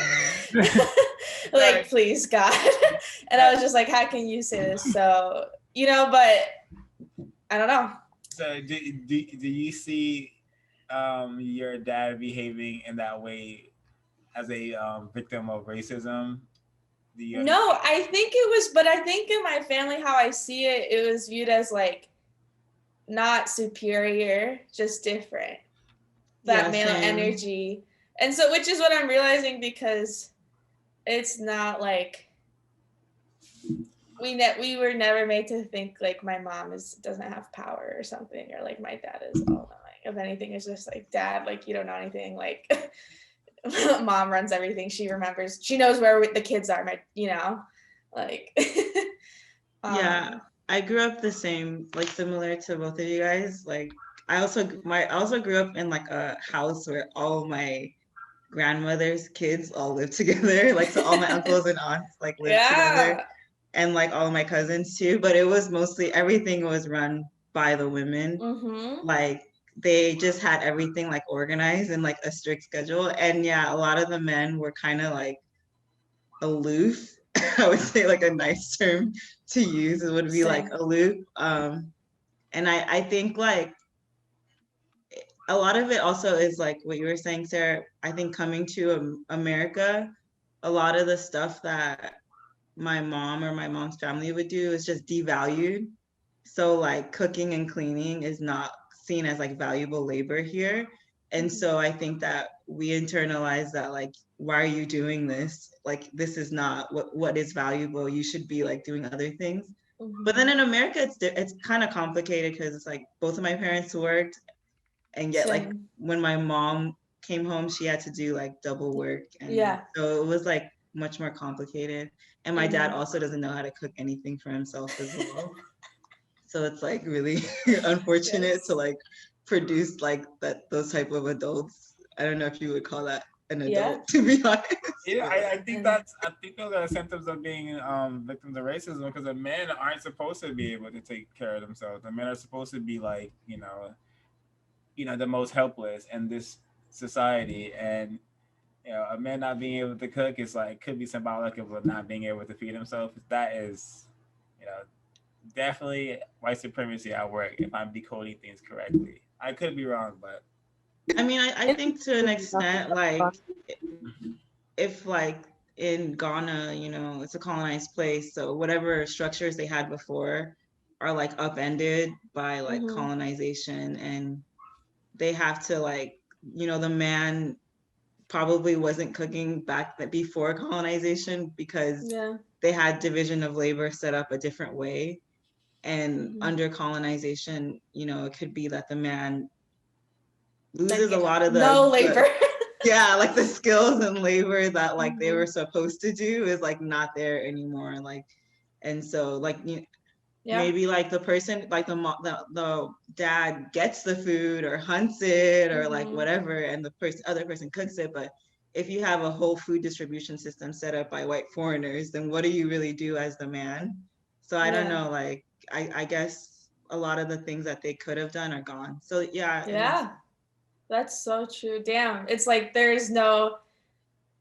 Like, please, God. And I was just like, how can you say this? So, you know, but I don't know. So do you see your dad behaving in that way as a victim of racism? Do you No, I think it was, but I think in my family, how I see it, it was viewed as like not superior, just different. That Yeah, male same. energy. And so, which is what I'm realizing, because it's not like we were never made to think like my mom doesn't have power or something, or like my dad is all knowing. If anything, it's just like, dad, like you don't know anything. Like mom runs everything. She remembers. She knows where the kids are. Like. Yeah, I grew up the same, like similar to both of you guys. Like I also grew up in like a house where all my grandmother's kids all live together. Like so all my uncles and aunts like live together, and like all my cousins too. But it was mostly everything was run by the women. Mm-hmm. Like they just had everything like organized and like a strict schedule. And yeah, a lot of the men were kind of like aloof. I would say like a nice term to use. It would be like aloof. And I think like a lot of it also is like what you were saying, Sarah. I think coming to America, a lot of the stuff that my mom or my mom's family would do is just devalued. So like cooking and cleaning is not seen as like valuable labor here. And so I think that we internalize that like, why are you doing this? Like this is not what is valuable. You should be like doing other things. But then in America, it's kind of complicated because it's like both of my parents worked, and yet like when my mom came home, she had to do like double work, and so it was like much more complicated. And my dad also doesn't know how to cook anything for himself as well. So it's like really unfortunate to like produce like those type of adults. I don't know if you would call that an adult, to be honest. Yeah, I think those are the symptoms of being victims of racism, because the men aren't supposed to be able to take care of themselves. The men are supposed to be like, the most helpless in this society. And a man not being able to cook is like, could be symbolic of not being able to feed himself. That is, definitely white supremacy at work, if I'm decoding things correctly. I could be wrong, but I mean, I think to an extent, like if like in Ghana, it's a colonized place, so whatever structures they had before are like upended by like colonization, and they have to like, the man probably wasn't cooking back before colonization because they had division of labor set up a different way. And under colonization, it could be that the man loses a lot of labor. Like the skills and labor that like they were supposed to do is like not there anymore. Like, and so like maybe like the person, like the dad gets the food or hunts it or like whatever, and the other person cooks it. But if you have a whole food distribution system set up by white foreigners, then what do you really do as the man? So I don't know, like I guess a lot of the things that they could have done are gone. So yeah. That's so true. Damn. It's like there's no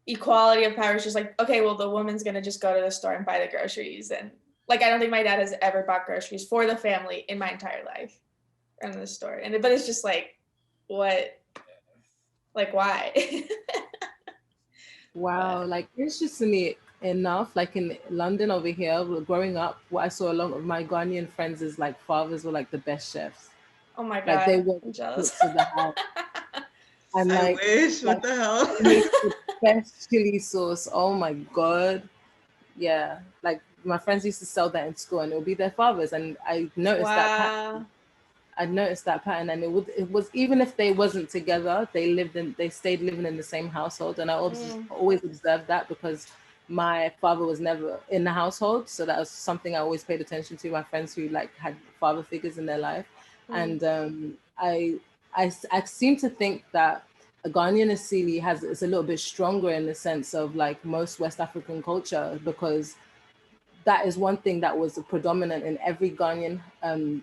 equality of power. It's just like, okay, well, the woman's gonna just go to the store and buy the groceries. And like, I don't think my dad has ever bought groceries for the family in my entire life in the store. But it's just like, what? Like, why? Wow, like interestingly enough, like in London over here, growing up, what I saw a lot of my Ghanaian friends is like fathers were like the best chefs. Oh my god, like they were I'm jealous. To the house. And I wish. What the hell? The best chili sauce. Oh my god. Yeah, like my friends used to sell that in school, and it would be their fathers, and I noticed that pattern. I noticed that pattern, and it was even if they wasn't together, they stayed living in the same household, and I always observed that because my father was never in the household, so that was something I always paid attention to. My friends who like had father figures in their life, and I seem to think that a Ghanaian Asili is a little bit stronger in the sense of like most West African culture, because that is one thing that was predominant in every Ghanaian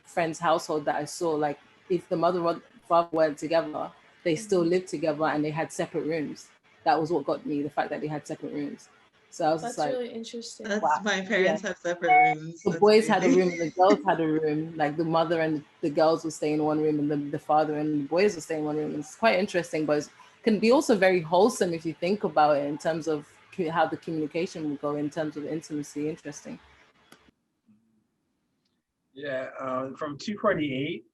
friend's household that I saw. Like if the mother and father weren't together, they still lived together and they had separate rooms. That was what got me, the fact that they had separate rooms. So I was That's just like, really interesting. My parents have separate rooms. The boys had a room and the girls had a room. Like the mother and the girls would stay in one room, and the father and the boys would stay in one room. It's quite interesting, but can be also very wholesome if you think about it in terms of how the communication will go in terms of intimacy. Interesting. Yeah, from 248.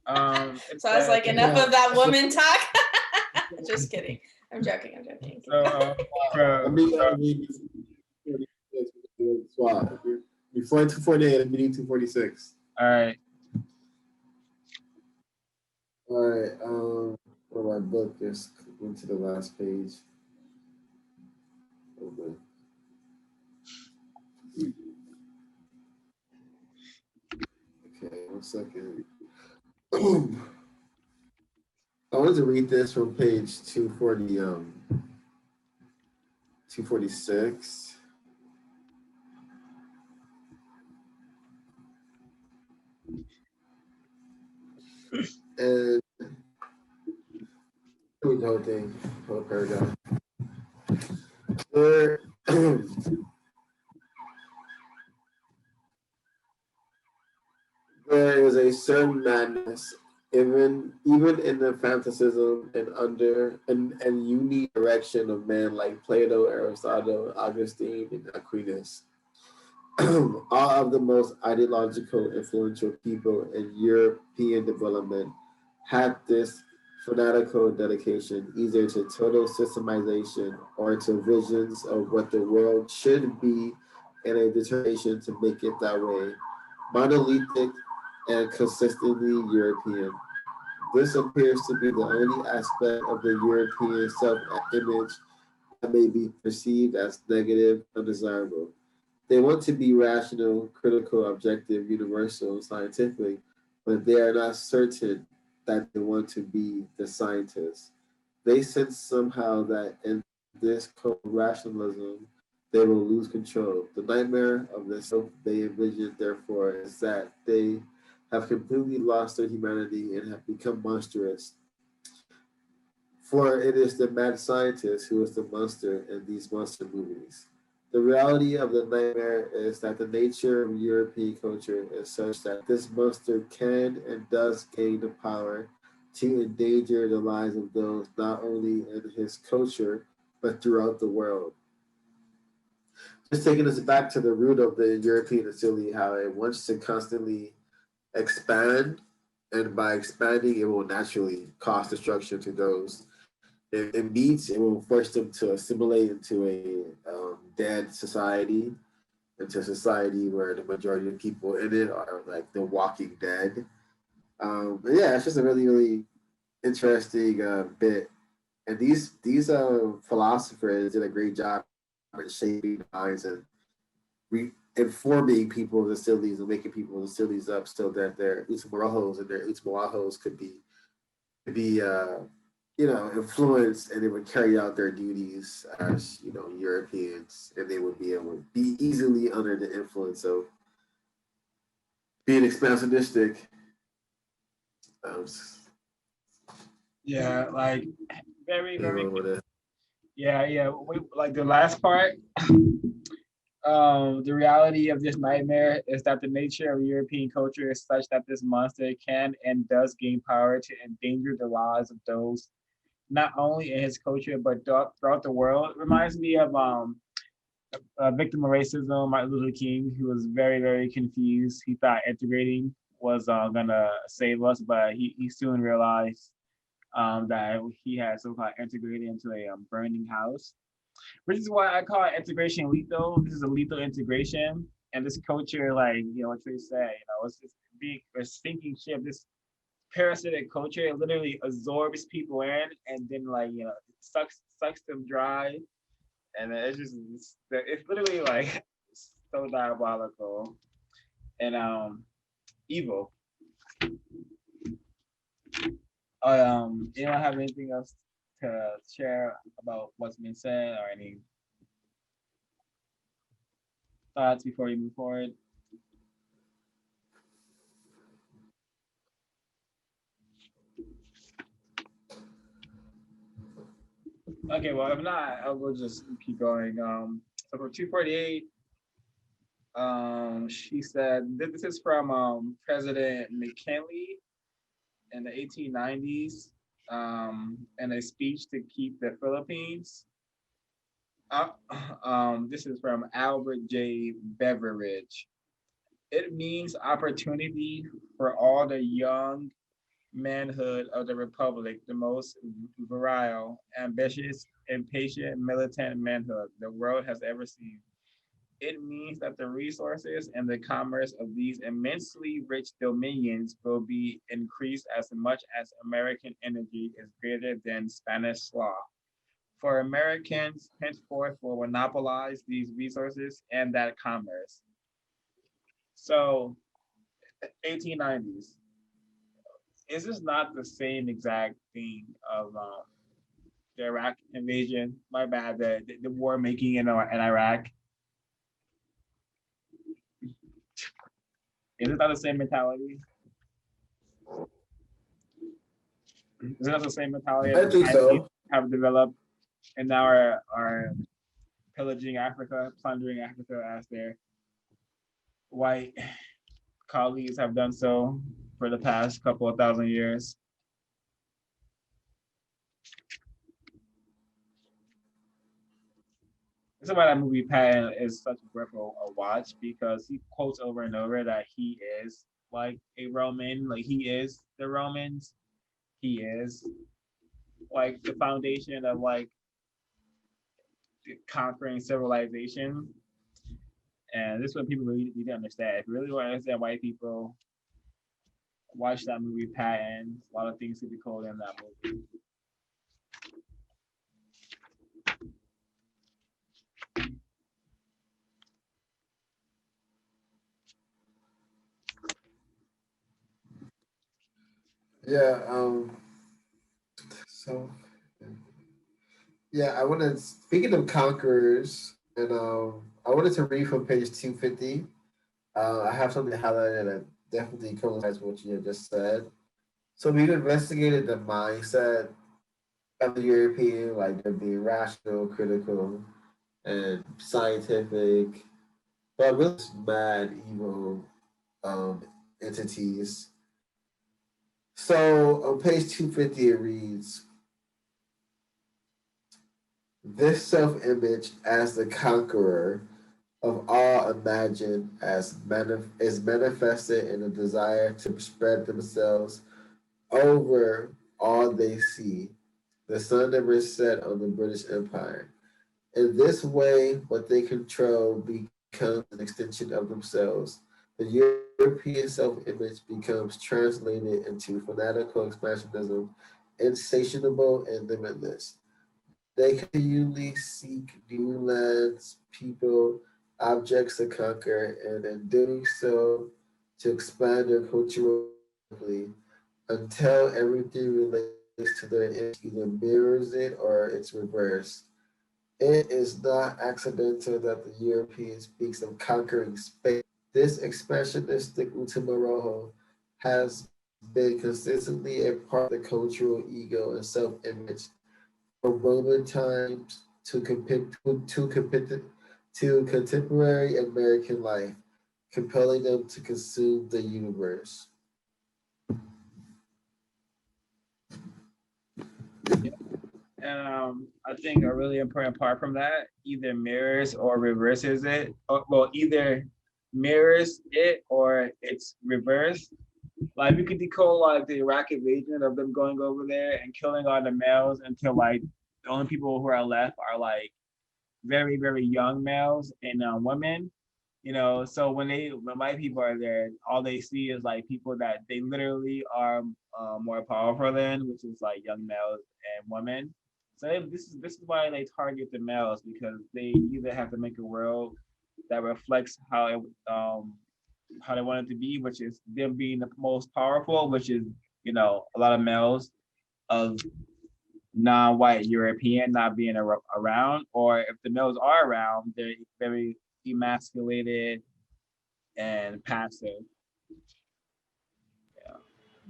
So I was like, enough of that woman talk. Just kidding. I'm joking. So swap. Before 248, I'm reading 246. All right. All right. For my book, just went to the last page. Okay. Okay, 1 second. I wanted to read this from page 246. And read the whole thing, whole paragraph. There, there is a certain madness, even in the fantasism and unique direction of men like Plato, Aristotle, Augustine, and Aquinas. All of the most ideological, influential people in European development had this fanatical dedication either to total systemization or to visions of what the world should be and a determination to make it that way. Monolithic and consistently European. This appears to be the only aspect of the European self-image that may be perceived as negative, undesirable. They want to be rational, critical, objective, universal, scientific, but they are not certain that they want to be the scientists. They sense somehow that in this co-rationalism, they will lose control. The nightmare of the self they envision, therefore, is that they have completely lost their humanity and have become monstrous. For it is the mad scientist who is the monster in these monster movies. The reality of the nightmare is that the nature of European culture is such that this monster can and does gain the power to endanger the lives of those not only in his culture, but throughout the world. Just taking us back to the root of the European facility, how it wants to constantly expand, and by expanding, it will naturally cause destruction to those it meets. It will force them to assimilate into a dead society, into a society where the majority of people in it are like the walking dead. But yeah, it's just a really, really interesting bit. And these philosophers did a great job in shaping minds and informing people of the facilities and making people of the facilities up so that their Utsumorojos and their Utsumorojos could be influenced, and they would carry out their duties as, Europeans, and they would be able to be easily under the influence of being expansionistic. Yeah, like very, very. Yeah. Like the last part. The reality of this nightmare is that the nature of European culture is such that this monster can and does gain power to endanger the lives of those not only in his culture but throughout the world. It reminds me of a victim of racism, Martin Luther King, who was very, very confused. He thought integrating was gonna save us, but he soon realized that he had so-called integrated into a burning house, which is why I call it integration lethal. This is a lethal integration, and this culture, like what they say, it's just being a sinking ship. This parasitic culture, it literally absorbs people in, and then sucks them dry, and it's literally like so diabolical and evil. You don't have anything else to share about what's been said, or any thoughts before we move forward? Okay, well, if not, I will just keep going. So for 248, she said, this is from President McKinley in the 1890s. in a speech to keep the Philippines. This is from Albert J. Beveridge. It means opportunity for all the young manhood of the Republic, the most virile, ambitious, impatient, militant manhood the world has ever seen. It means that the resources and the commerce of these immensely rich dominions will be increased as much as American energy is greater than Spanish sloth. For Americans henceforth will monopolize these resources and that commerce. So, 1890s. Is this not the same exact thing of the Iraq invasion? My bad, the war making in Iraq. Is it not the same mentality? Is it not the same mentality I that the think Chinese so. have developed and now are pillaging Africa, plundering Africa as their white colleagues have done so for the past couple of thousand years? This is why that movie Patton is such a worth a watch because he quotes over and over that he is like a Roman, like he is the Romans, he is like the foundation of like conquering civilization. And this is what people really need to understand. If you really want to understand white people, watch that movie Patton. A lot of things to be called in that movie. Yeah. So yeah, I want to. Speaking of conquerors, and I wanted to read from page 250. I have something highlighted that definitely coincides with what you just said. So we've investigated the mindset of the European, like they're being rational, critical, and scientific, but really mad, evil um, entities. So on page 250, it reads, this self image as the conqueror of all imagined as is manifested in a desire to spread themselves over all they see. The sun never set on the British Empire. In this way, what they control becomes an extension of themselves. The European self-image becomes translated into fanatical expansionism, insatiable and limitless. They continually seek new lands, people, objects to conquer, and in doing so, to expand their cultural until everything relates to their image either mirrors it or it's reversed. It is not accidental that the European speaks of conquering space. This expansionistic Utamaroho has been consistently a part of the cultural ego and self-image from Roman times to contemporary American life, compelling them to consume the universe. And I think a really important part from that either mirrors or reverses it. Well, either mirrors it or it's reversed. Like we could decode like the Iraq invasion of them going over there and killing all the males until like the only people who are left are like very very young males and women. You know, so when white people are there, all they see is like people that they literally are more powerful than, which is like young males and women. So this is why they target the males because they either have to make a world that reflects how they want it to be, which is them being the most powerful, which is a lot of males of non-white European not being around, or if the males are around, they're very emasculated and passive.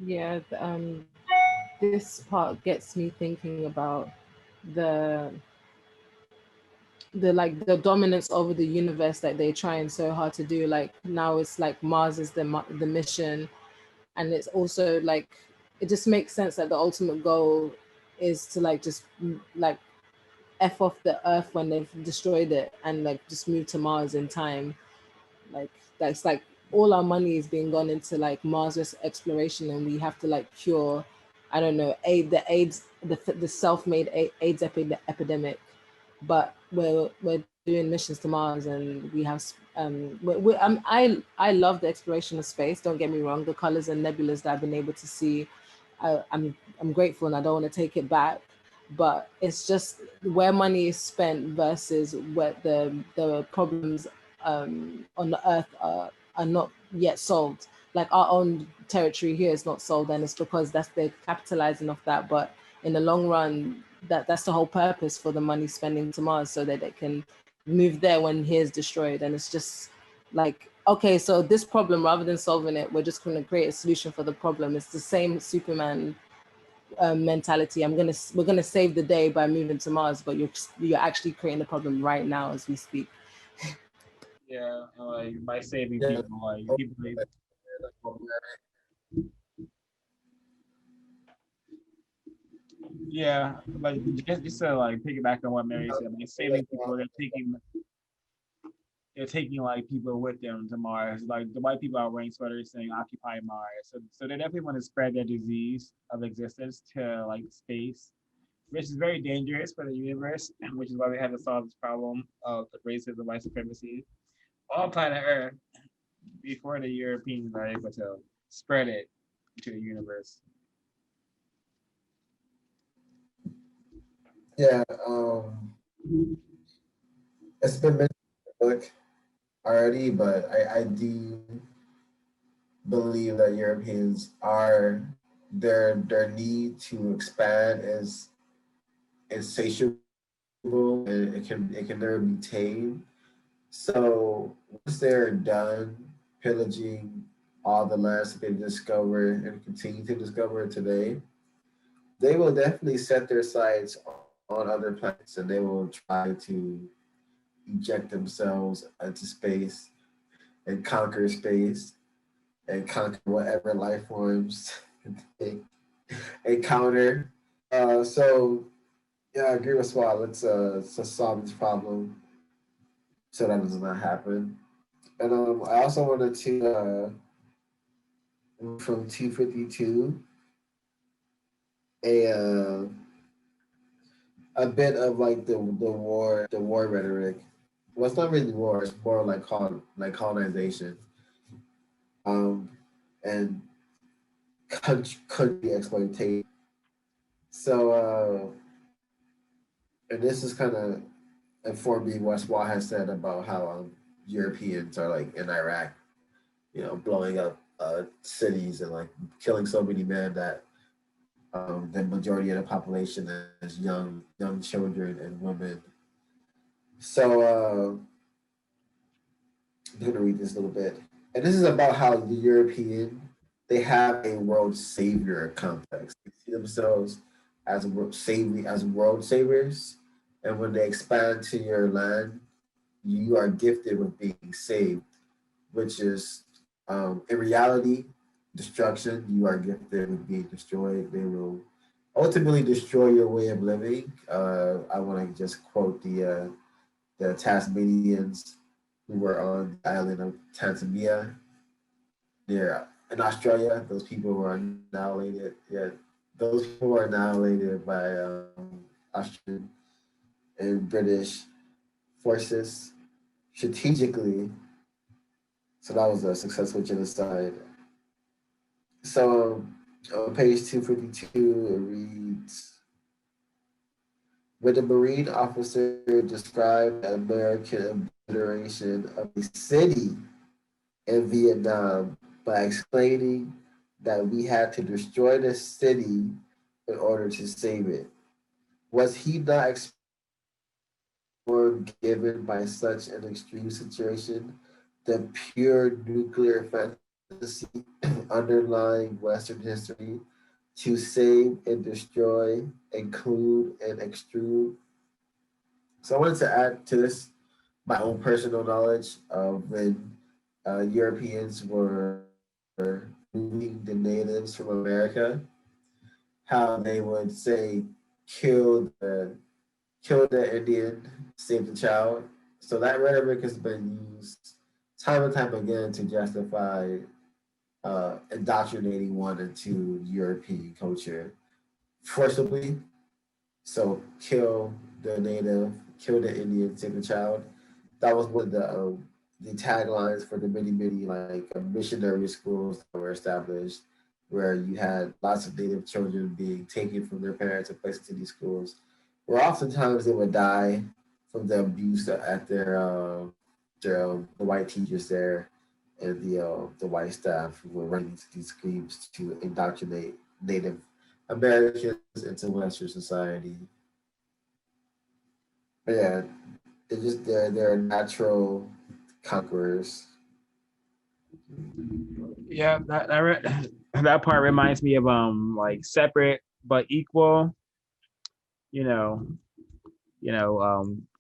Yeah, this part gets me thinking about the the dominance over the universe that they're trying so hard to do. Like now it's like Mars is the mission, and it's also like it just makes sense that the ultimate goal is to like just like F off the earth when they've destroyed it and like just move to Mars in time. Like that's like all our money is being gone into like Mars exploration, and we have to like cure, I don't know, the self-made AIDS epidemic, but we're doing missions to Mars, and we have I love the exploration of space. Don't get me wrong, the colors and nebulas that I've been able to see, I'm grateful, and I don't want to take it back. But it's just where money is spent versus where the problems on the earth are not yet solved. Like our own territory here is not solved, and it's because they're capitalizing off that. But in the long run, that's the whole purpose for the money spending to Mars, so that they can move there when here's destroyed. And it's just like, okay, so this problem, rather than solving it, we're just going to create a solution for the problem. It's the same Superman mentality. We're gonna save the day by moving to Mars, but you're actually creating the problem right now as we speak. Yeah, like by saving Yeah. people, like people. Yeah, like just to like piggyback on what Mary said, like saving people, they're taking like people with them to Mars. Like the white people are wearing sweaters saying "Occupy Mars," so they definitely want to spread their disease of existence to like space, which is very dangerous for the universe, and which is why we had to solve this problem of the racism, white supremacy on planet Earth before the Europeans are able to spread it to the universe. Yeah, it's been mentioned in the book already, but I do believe that Europeans are their need to expand is insatiable, and it can never be tamed. So once they're done pillaging all the lands that they discover and continue to discover today, they will definitely set their sights on other planets, and they will try to eject themselves into space and conquer space and conquer whatever life forms they encounter. So yeah, I agree with Swat. Let's solve this problem so that does not happen. And I also wanted to from 252 a a bit of like the war rhetoric. Well, it's not really war. It's more like colonization, um, and country exploitation. So, and this is kind of informed me what Swat has said about how Europeans are like in Iraq, blowing up cities and like killing so many men that the majority of the population is young children and women. So I'm gonna read this a little bit, and this is about how the European they have a world savior complex. They see themselves as world saviors, and when they expand to your land, you are gifted with being saved, which is in reality destruction. You are gifted with being destroyed. They will ultimately destroy your way of living. I want to just quote the Tasmanians who were on the island of Tanzania. They're in Australia. Those people were annihilated. Yeah, those people were annihilated by Australian and British forces strategically. So that was a successful genocide. So on page 252, it reads, when the Marine officer described the American obliteration of a city in Vietnam by explaining that we had to destroy the city in order to save it. Was he not given by such an extreme situation the pure nuclear fantasy underlying Western history to save and destroy, include and extrude? So I wanted to add to this my own personal knowledge of when Europeans were moving the natives from America. how they would say kill the Indian, save the child. So that rhetoric has been used time and time again to justify indoctrinating one into European culture forcibly. So kill the native, kill the Indian, save the child. That was one of the taglines for the many like missionary schools that were established, where you had lots of native children being taken from their parents and placed into these schools, where oftentimes they would die from the abuse at the white teachers there and the white staff who were running these schemes to indoctrinate Native Americans into Western society. But yeah, they're natural conquerors. Yeah, that part reminds me of like separate but equal. You know,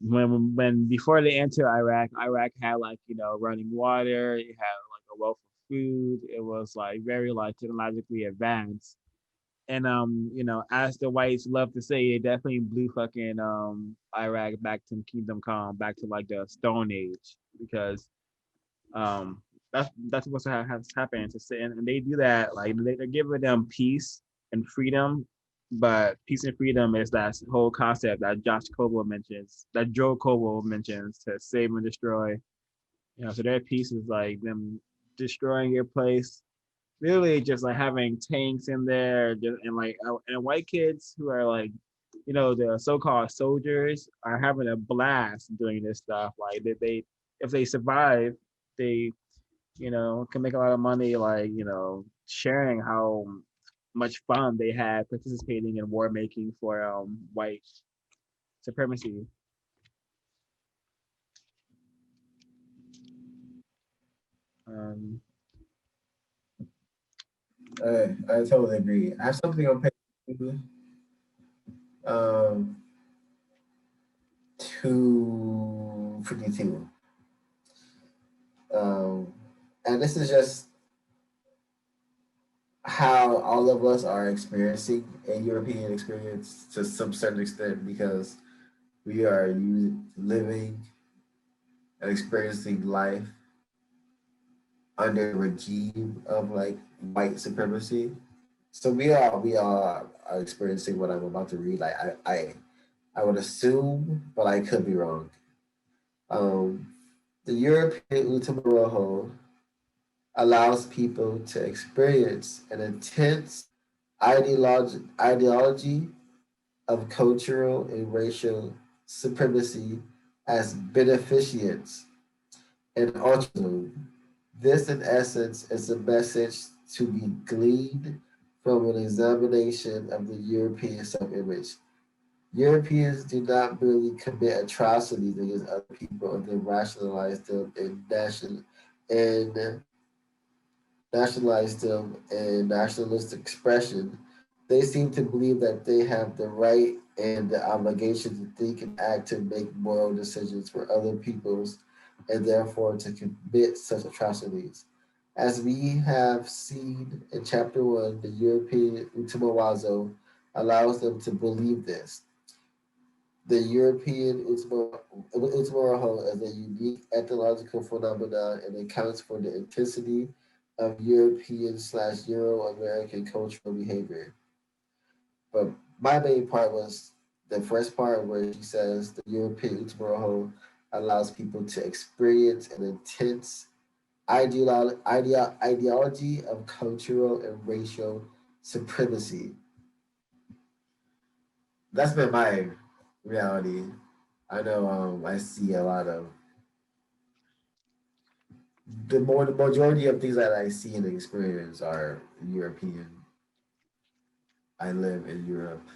when before they entered Iraq, Iraq had like running water. It had like a wealth of food. It was like very like technologically advanced. And as the whites love to say, it definitely blew fucking Iraq back to Kingdom Come, back to like the Stone Age, because um that's what's has happened to say, and they do that like they're giving them peace and freedom, but peace and freedom is that whole concept that Joe Coble mentions, to save and destroy. So their peace is like them destroying your place, literally just like having tanks in there, and like and white kids who are like the so-called soldiers are having a blast doing this stuff. Like they if they survive, they can make a lot of money, like sharing how much fun they had participating in war making for white supremacy. um I totally agree. I have something on page um, 252. Um, and this is just how all of us are experiencing a European experience to some certain extent, because we are living and experiencing life under the regime of like white supremacy. So we all are experiencing what I'm about to read. Like I would assume, but I could be wrong. Um, the European Ultima Rojo allows people to experience an intense ideology of cultural and racial supremacy as beneficence and altruism. This, in essence, is a message to be gleaned from an examination of the European self image. Europeans do not merely commit atrocities against other people and then rationalize them and nationalize them in nationalistic expression. They seem to believe that they have the right and the obligation to think and act to make moral decisions for other peoples and therefore to commit such atrocities. As we have seen in Chapter 1, the European Ultimawazo allows them to believe this. The European Utsumaraho is a unique ethnological phenomenon and accounts for the intensity of European/Euro American cultural behavior. But my main part was the first part where she says the European Utsumaraho allows people to experience an intense ideology of cultural and racial supremacy. That's been my reality. I know I see a lot of the majority of things that I see and experience are European. I live in Europe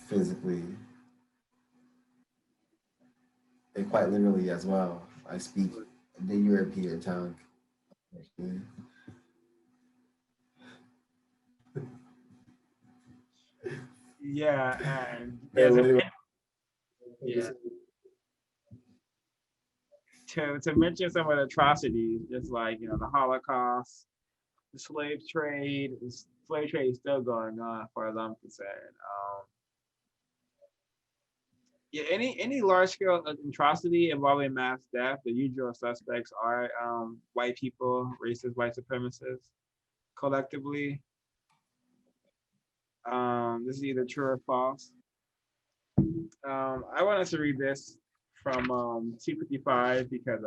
physically and quite literally as well. I speak the European tongue. yeah, and Hey, yeah, what do you yeah, to mention some of the atrocities, just like the Holocaust, the slave trade. The slave trade is still going on, as far as I'm concerned. Yeah, any large scale atrocity involving mass death, the usual suspects are white people, racist white supremacists, collectively. This is either true or false. I wanted to read this from 255 because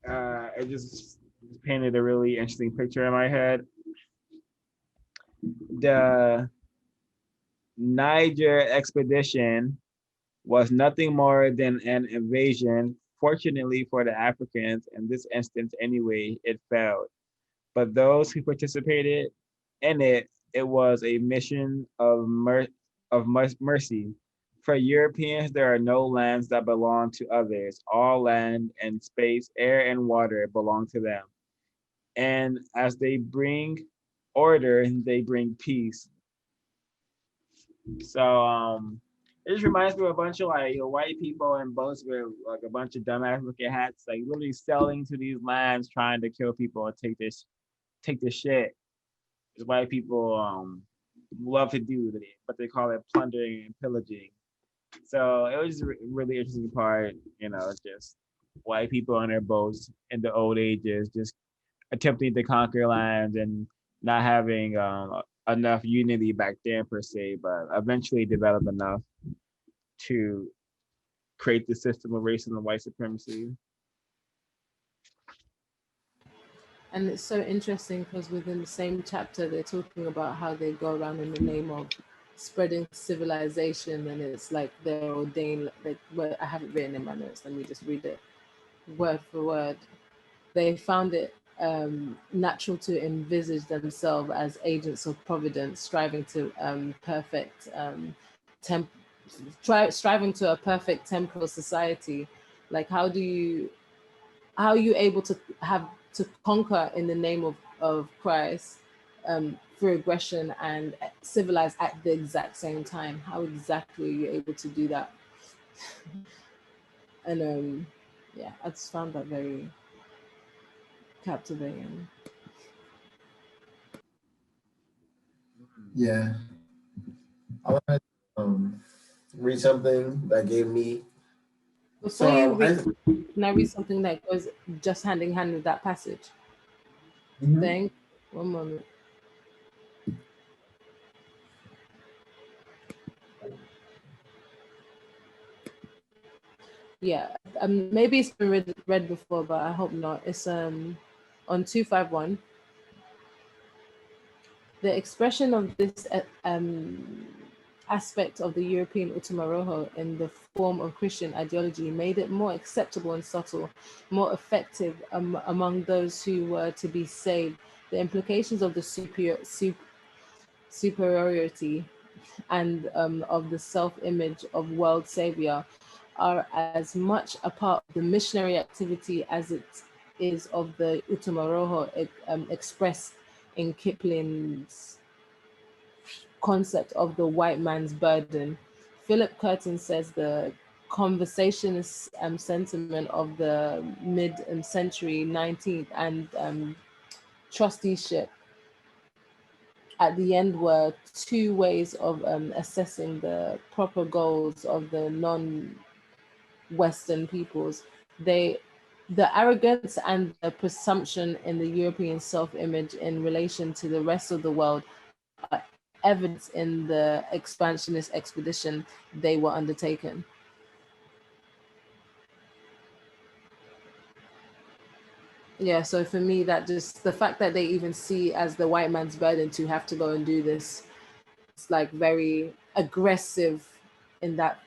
it just painted a really interesting picture in my head. The Niger expedition was nothing more than an invasion. Fortunately for the Africans, in this instance anyway, it failed. But those who participated in it, it was a mission of mercy. For Europeans, there are no lands that belong to others. All land and space, air and water belong to them. And as they bring order, they bring peace. So it just reminds me of a bunch of like white people in boats with like a bunch of dumbass looking hats, like literally selling to these lands, trying to kill people and take this shit. Because white people love to do it, but they call it plundering and pillaging. So it was a really interesting part, just white people on their boats in the old ages, just attempting to conquer lands and not having enough unity back then per se, but eventually develop enough to create the system of racism and white supremacy. And it's so interesting because within the same chapter, they're talking about how they go around in the name of spreading civilization, and it's like they're ordained. Like, well, I have it written in my notes. Let me just read it word for word. They found it natural to envisage themselves as agents of providence, striving to striving to a perfect temporal society. Like, how are you able to have to conquer in the name of Christ through aggression and civilize at the exact same time? How exactly are you able to do that? And yeah, I just found that very captivating. Yeah. I want to read something that gave me. Before you read, can I read something that goes just hand in hand with that passage? Thank. One moment. Yeah, maybe it's been read before, but I hope not. It's on 251. The expression of this aspect of the European Utomaroho in the form of Christian ideology made it more acceptable and subtle, more effective among those who were to be saved. The implications of the superiority and of the self-image of world savior are as much a part of the missionary activity as it is of the Utomaroho expressed in Kipling's concept of the white man's burden. Philip Curtin says the conversationist sentiment of the mid-century 19th and trusteeship at the end were two ways of assessing the proper goals of the non-Western peoples. The arrogance and the presumption in the European self-image in relation to the rest of the world are evidence in the expansionist expedition they were undertaken. Yeah, so for me, that just the fact that they even see as the white man's burden to have to go and do this, it's like very aggressive in that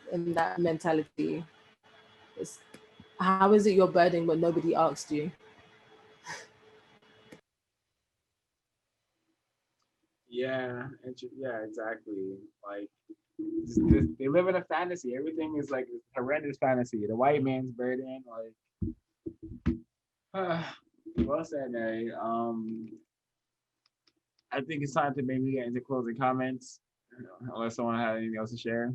mentality. It's, how is it your burden when nobody asked you? Yeah, exactly. Like they live in a fantasy. Everything is like a horrendous fantasy. The white man's burden, like, well said, Mary. I think it's time to maybe get into closing comments, unless someone had anything else to share.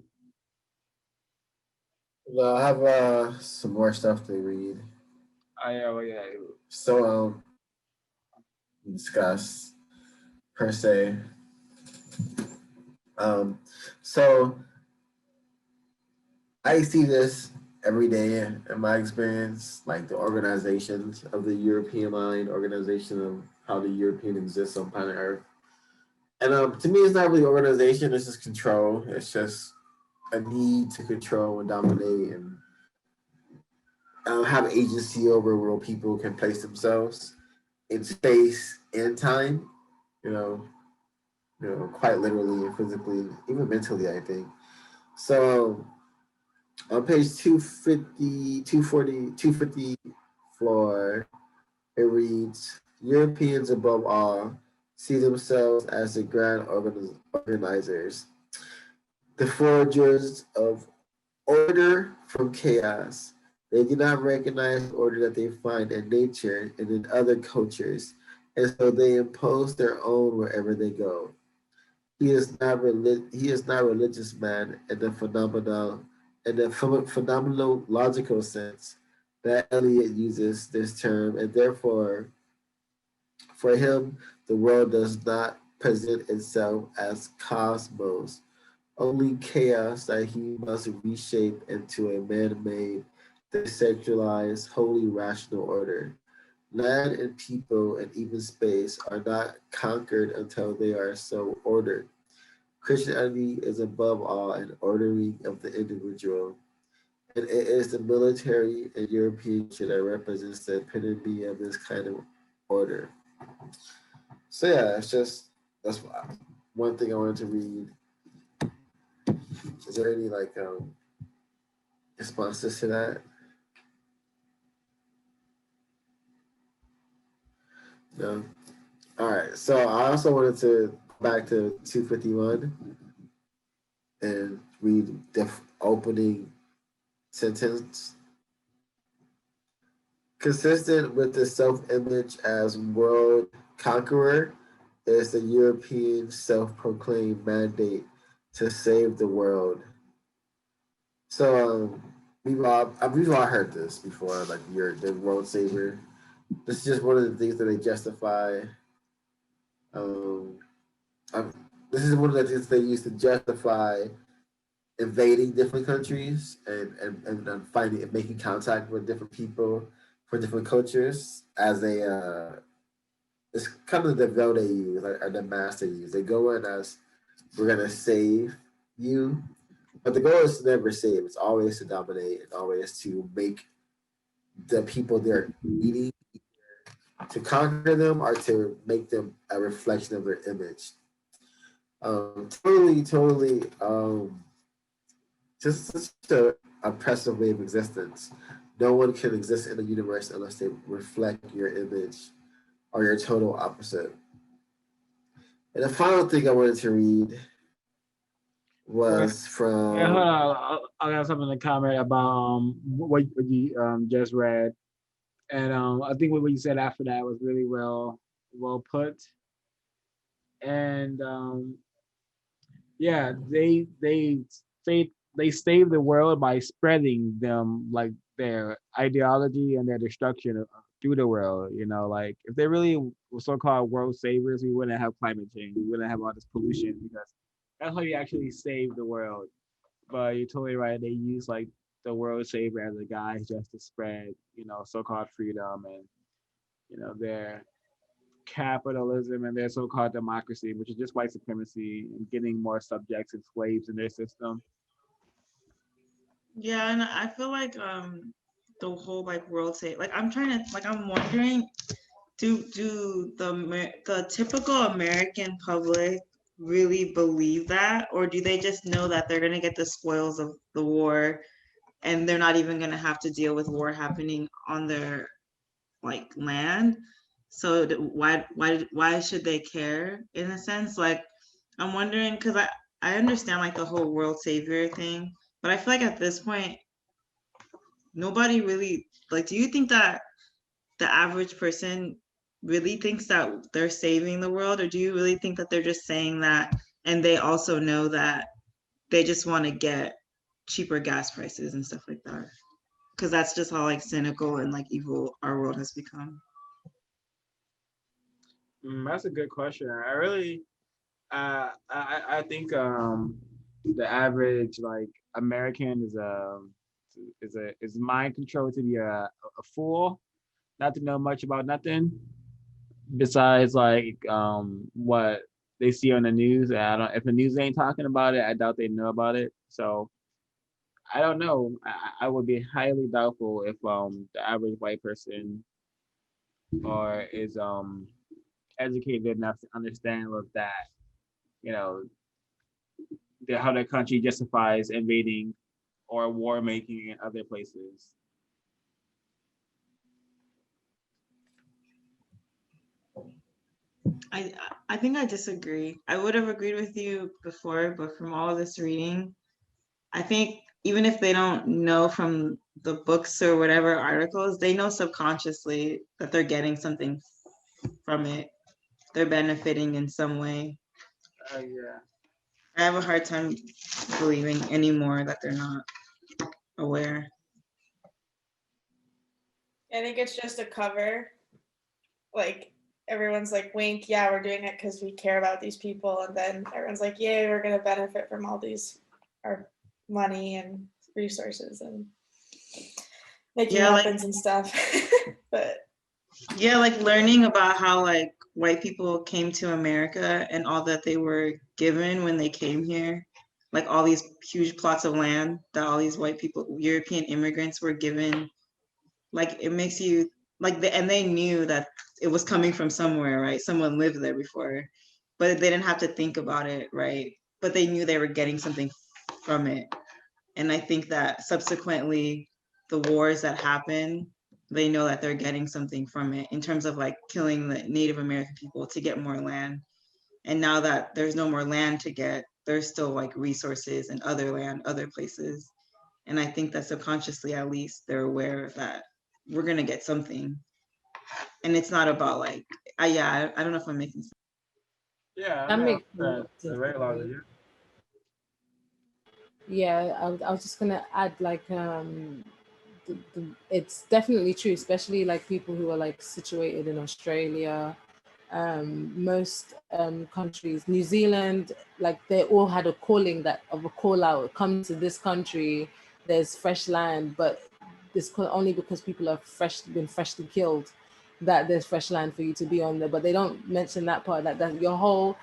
Well, I have some more stuff to read. Yeah. So discuss per se. So I see this every day in my experience, like the organizations of the European mind, organization of how the European exists on planet Earth. And to me, it's not really organization, it's just control. It's just a need to control and dominate and have agency over where people can place themselves in space and time, you know, quite literally and physically, even mentally, I think. So on page 250, 240, 254, it reads, Europeans above all see themselves as the grand organizers, the forgers of order from chaos. They do not recognize the order that they find in nature and in other cultures, and so they impose their own wherever they go. He is not religious man in the phenomenological sense that Eliot uses this term, and therefore, for him, the world does not present itself as cosmos, only chaos that he must reshape into a man-made, decentralized, wholly rational order. Land and people and even space are not conquered until they are so ordered. Christianity is above all an ordering of the individual, and it is the military and European culture that represents the epitome of this kind of order. So yeah, that's one thing I wanted to read. Is there any like responses to that? No. All right. So I also wanted to go back to 251 and read the opening sentence. Consistent with the self-image as world conqueror is the European self-proclaimed mandate to save the world. So we've all heard this before, like you're the world savior. This is just one of the things that they justify. Um, this is one of the things they use to justify invading different countries and finding and making contact with different people from different cultures as it's kind of the veil they use, or the mask they use. They go in as we're gonna save you, but the goal is to never save. It's always to dominate and always to make the people they're eating to conquer them or to make them a reflection of their image. Totally, just such an oppressive way of existence. No one can exist in the universe unless they reflect your image or your total opposite. And the final thing I wanted to read was from. Yeah, hold on. I got something to comment about what you just read, and I think what you said after that was really well put. And yeah, they save the world by spreading them like their ideology and their destruction through the world. You know, like if they really were so-called world savers, we wouldn't have climate change. We wouldn't have all this pollution because that's how you actually save the world. But you're totally right. They use like the world saver as a guise just to spread, so-called freedom and their capitalism and their so-called democracy, which is just white supremacy and getting more subjects and slaves in their system. Yeah, and I feel like the whole like world say like I'm trying to like I'm wondering do the typical American public really believe that, or do they just know that they're gonna get the spoils of the war and they're not even gonna have to deal with war happening on their like land? So why should they care in a sense? Like I'm wondering because I understand like the whole world savior thing, but I feel like at this point nobody really like. Do you think that the average person really thinks that they're saving the world, or do you really think that they're just saying that and they also know that they just want to get cheaper gas prices and stuff like that? Because that's just how like cynical and like evil our world has become. That's a good question. I really, I think the average like American is mind controlled to be a fool, not to know much about nothing besides like what they see on the news. And I don't if the news ain't talking about it, I doubt they know about it. So I don't know. I would be highly doubtful if the average white person or is educated enough to understand what that you know how the country justifies invading or war making in other places. I I think I disagree. I would have agreed with you before, but from all this reading, I think even if they don't know from the books or whatever articles, they know subconsciously that they're getting something from it. They're benefiting in some way. Yeah. I have a hard time believing anymore that they're not aware. I think it's just a cover. Like everyone's like, wink, yeah, we're doing it because we care about these people, and then everyone's like, yay, we're gonna benefit from all these our money and resources and making weapons and stuff. But yeah, like learning about how like white people came to America and all that they were given when they came here, like all these huge plots of land that all these white people, European immigrants were given, like it makes you like and they knew that it was coming from somewhere, right? Someone lived there before, but they didn't have to think about it, right? But they knew they were getting something from it. And I think that subsequently, the wars that happen, they know that they're getting something from it in terms of like killing the Native American people to get more land. And now that there's no more land to get, there's still like resources and other land, other places. And I think that subconsciously, at least, they're aware that we're gonna get something. And it's not about like, I don't know if I'm making sense. Yeah, That no, makes a lot a of very lot of sense. you. Yeah, I was just gonna add like it's definitely true, especially like people who are like situated in Australia, most countries, New Zealand, like they all had a calling that of a call out, come to this country, there's fresh land, but only because people are been freshly killed, that there's fresh land for you to be on there. But they don't mention that part, that your whole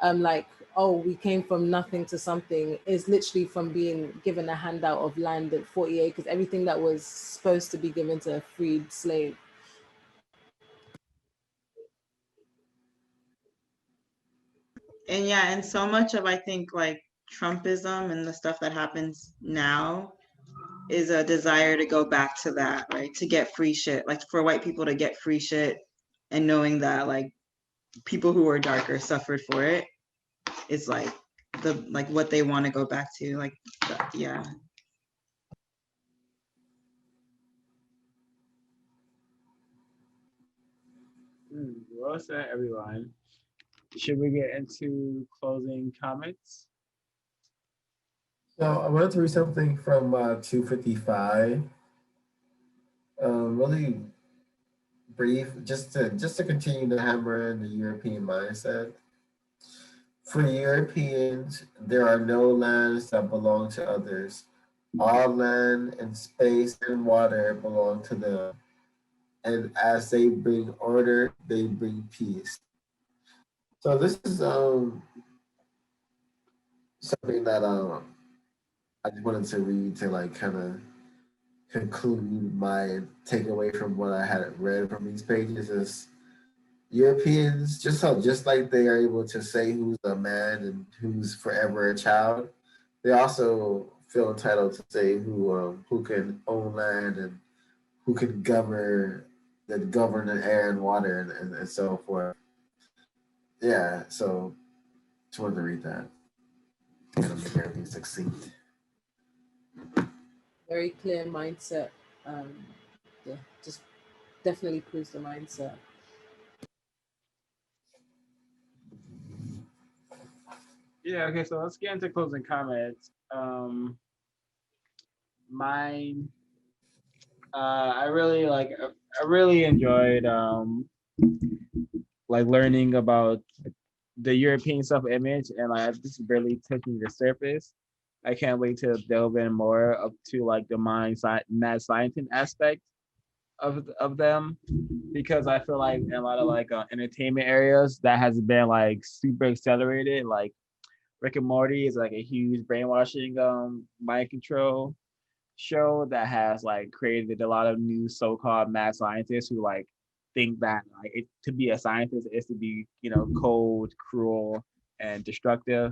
like, oh, we came from nothing to something is literally from being given a handout of land at 40 acres, everything that was supposed to be given to a freed slave. And yeah, and so much of I think like Trumpism and the stuff that happens now is a desire to go back to that, right? To get free shit, like for white people to get free shit, and knowing that like people who are darker suffered for it is like what they want to go back to, like yeah. Well said, everyone. Should we get into closing comments? So I wanted to read something from 255. Really brief, just to continue to hammer in the European mindset. For Europeans, there are no lands that belong to others. All land and space and water belong to them. And as they bring order, they bring peace. So this is something that I just wanted to read to like kind of conclude my takeaway from what I had read from these pages is Europeans, just like they are able to say who's a man and who's forever a child, they also feel entitled to say who can own land and who can govern the air and water and so forth. Yeah, so just wanted to read that. Kind of make everything succinct. Very clear mindset. um yeah, just definitely proves the mindset. Yeah, okay, so let's get into closing comments. Mine, I really enjoyed like learning about the European self-image, and like this is barely touching the surface. I can't wait to delve in more up to like the mad scientist aspect of them, because I feel like in a lot of like entertainment areas that has been like super accelerated. Like Rick and Morty is like a huge brainwashing mind control show that has like created a lot of new so-called mad scientists who like think that like to be a scientist is to be, you know, cold, cruel, and destructive,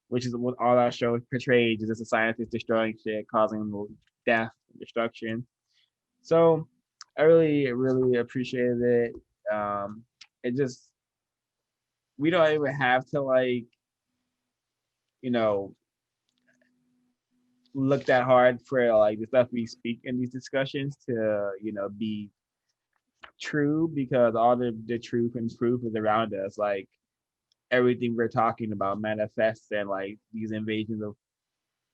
which is what all our show portrays, is just a scientist destroying shit, causing death and destruction. So I really appreciated it. It just, we don't even have to like, you know, look that hard for like the stuff we speak in these discussions to, you know, be true, because all the truth and proof is around us. Like everything we're talking about manifests in like these invasions of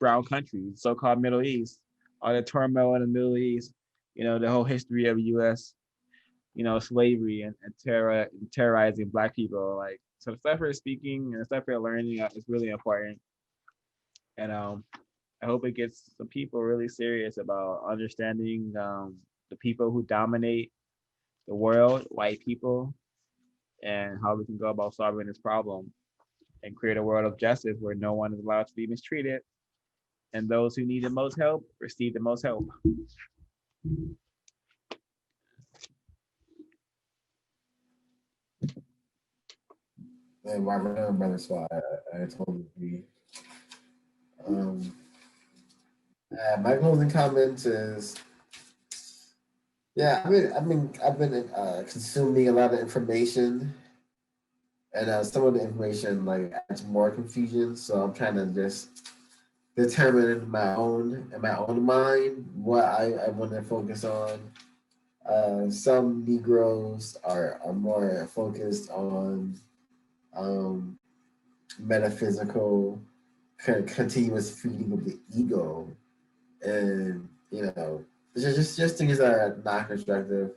brown countries, so-called Middle East, all the turmoil in the Middle East, you know, the whole history of U.S., you know, slavery and terrorizing Black people. Like, so the stuff we're speaking and the stuff we're learning is really important. And I hope it gets some people really serious about understanding the people who dominate the world, white people, and how we can go about solving this problem and create a world of justice where no one is allowed to be mistreated, and those who need the most help receive the most help. And I remember, so I totally agree. Um, my closing comments is, yeah, I've been consuming a lot of information, and some of the information like adds more confusion. So I'm trying to just determine in my own mind what I want to focus on. Some Negroes are more focused on um, metaphysical, continuous feeding of the ego, and you know, just things that are not constructive.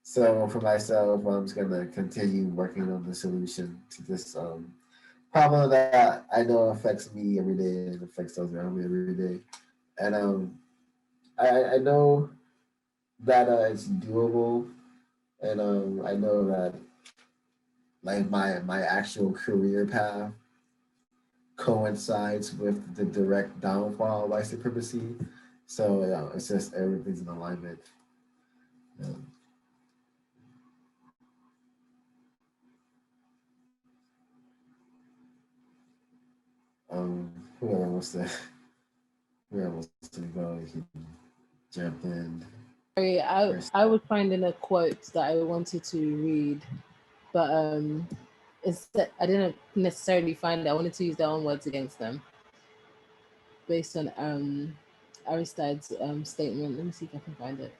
So for myself, I'm just gonna continue working on the solution to this problem that I know affects me every day and affects those around me every day. And I know that it's doable, and I know that like my actual career path coincides with the direct downfall of white supremacy. So yeah, it's just everything's in alignment. Um, whoever wants to whoever wants to go, you can jump in. Sorry, I was finding a quote that I wanted to read, but it's that I didn't necessarily find it. I wanted to use their own words against them based on Aristide's statement. Let me see if I can find it.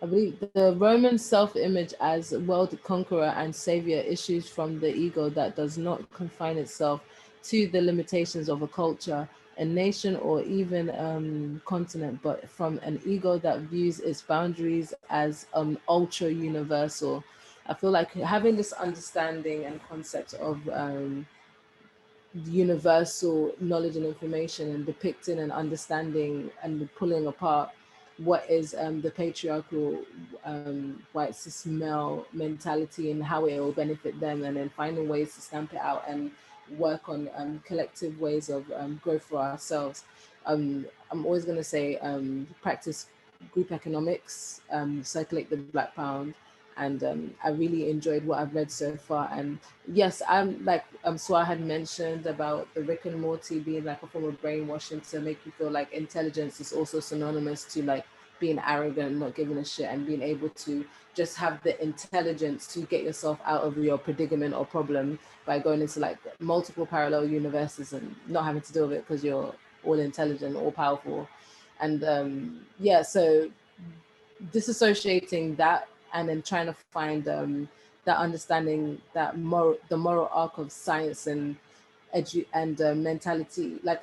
I believe the Roman self-image as world conqueror and savior issues from the ego that does not confine itself to the limitations of a culture, a nation, or even continent, but from an ego that views its boundaries as ultra universal. I feel like having this understanding and concept of universal knowledge and information, and depicting and understanding and pulling apart what is the patriarchal white cis male mentality and how it will benefit them, and then finding ways to stamp it out and work on collective ways of growth for ourselves. I'm always going to say practice group economics, circulate the black pound, and I really enjoyed what I've read so far. And yes, I'm like Swa had mentioned about the Rick and Morty being like a form of brainwashing to make you feel like intelligence is also synonymous to like being arrogant, not giving a shit, and being able to just have the intelligence to get yourself out of your predicament or problem by going into like multiple parallel universes and not having to deal with it because you're all intelligent, all powerful. And yeah, so disassociating that and then trying to find that understanding, that the moral arc of science and mentality. Like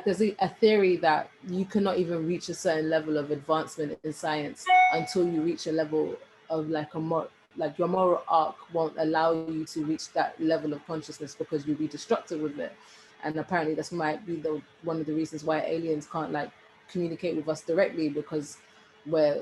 there's a theory that you cannot even reach a certain level of advancement in science until you reach a level of like like your moral arc won't allow you to reach that level of consciousness because you'll be destructive with it. And apparently this might be one of the reasons why aliens can't like communicate with us directly, because we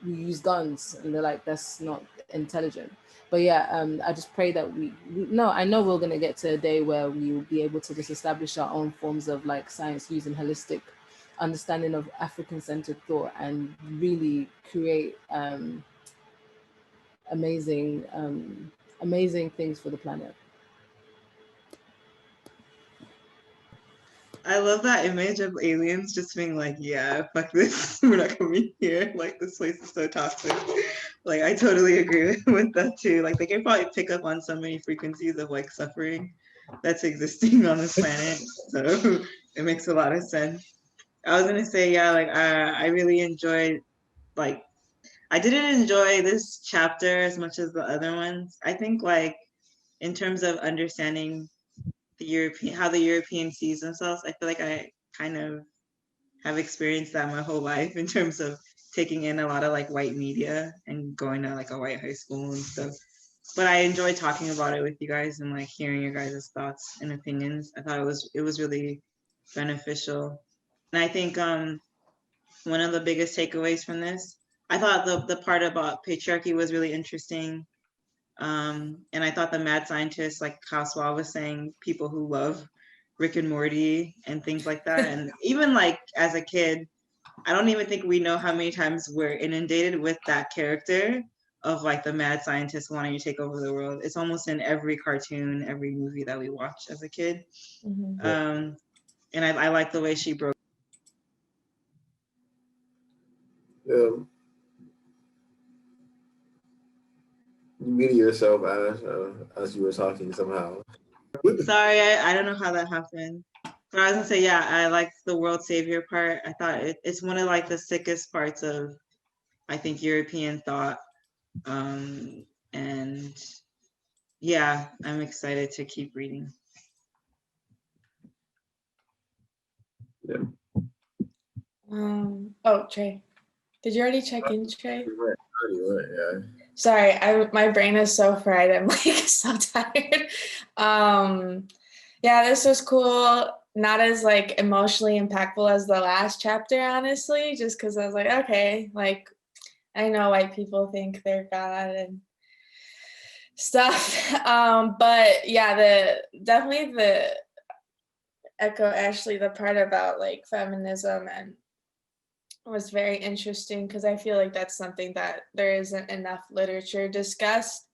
use guns, and they're like, that's not intelligent. But yeah, I just pray that I know we're going to get to a day where we will be able to just establish our own forms of like science using holistic understanding of African-centered thought and really create amazing things for the planet. I love that image of aliens just being like, yeah, fuck this, we're not coming here. Like, this place is so toxic. Like, I totally agree with that too. Like, they can probably pick up on so many frequencies of like suffering that's existing on this planet. So it makes a lot of sense. I was gonna say, yeah, like I really enjoyed, like, I didn't enjoy this chapter as much as the other ones. I think like in terms of understanding how the European sees themselves, I feel like I kind of have experienced that my whole life in terms of taking in a lot of like white media and going to like a white high school and stuff. But I enjoyed talking about it with you guys and like hearing your guys' thoughts and opinions. I thought it was really beneficial. And I think one of the biggest takeaways from this, I thought the part about patriarchy was really interesting. And I thought the mad scientists, like Kaswa was saying, people who love Rick and Morty and things like that. And even like as a kid, I don't even think we know how many times we're inundated with that character of like the mad scientist wanting to take over the world. It's almost in every cartoon, every movie that we watch as a kid. And I like the way she broke. You muted yourself as you were talking somehow. Sorry, I don't know how that happened. But I was gonna say, yeah, I like the world savior part. I thought it's one of like the sickest parts of, I think, European thought. And yeah, I'm excited to keep reading. Yeah. Oh, Trey, did you already check in, Trey? Yeah. Sorry, my brain is so fried. I'm like so tired. Yeah, this was cool. Not as like emotionally impactful as the last chapter, honestly, just because I was like, okay, like I know white people think they're God and stuff. But yeah, definitely the echo Ashley, the part about like feminism and was very interesting because I feel like that's something that there isn't enough literature discussed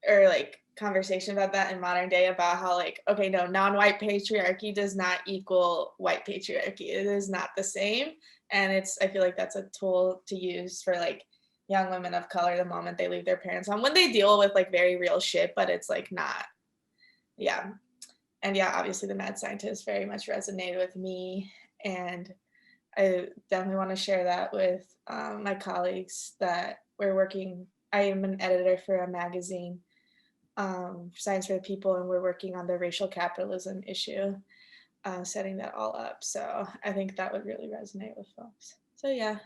or like conversation about that in modern day, about how like, okay, no, non-white patriarchy does not equal white patriarchy. It is not the same. And I feel like that's a tool to use for like young women of color the moment they leave their parents' home, when they deal with like very real shit, but it's like not, yeah. And yeah, obviously the mad scientist very much resonated with me, and I definitely want to share that with my colleagues that we're working. I am an editor for a magazine, Science for the People, and we're working on the racial capitalism issue, setting that all up. So I think that would really resonate with folks. So yeah,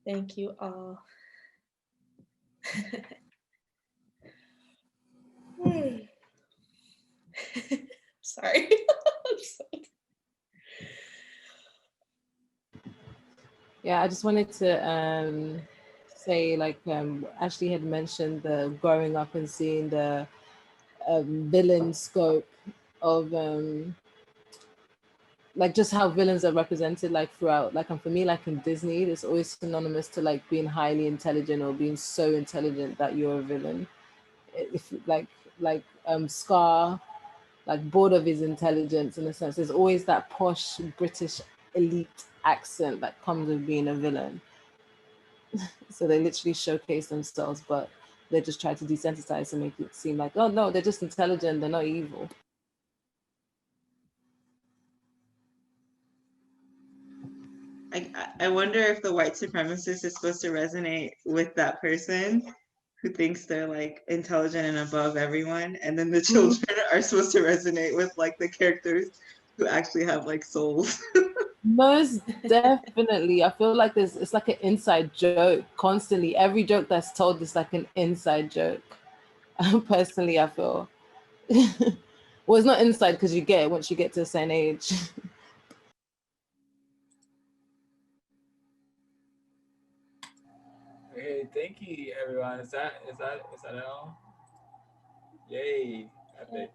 thank you all. Sorry. Yeah, I just wanted to say, like Ashley had mentioned, the growing up and seeing the villain scope of like just how villains are represented like throughout, like, and for me, like in Disney, it's always synonymous to like being highly intelligent or being so intelligent that you're a villain. If Scar, like bored of his intelligence in a sense, there's always that posh British elite accent that comes with being a villain. So they literally showcase themselves, but they just try to desensitize and make it seem like, oh no, they're just intelligent, they're not evil. I wonder if the white supremacist is supposed to resonate with that person, who thinks they're like intelligent and above everyone, and then the children are supposed to resonate with like the characters who actually have like souls. Most definitely. I feel like it's like an inside joke constantly. Every joke that's told is like an inside joke. Personally, I feel. Well, it's not inside because you get it once you get to a certain age. Okay, thank you everyone. Is that all? Yay, epic.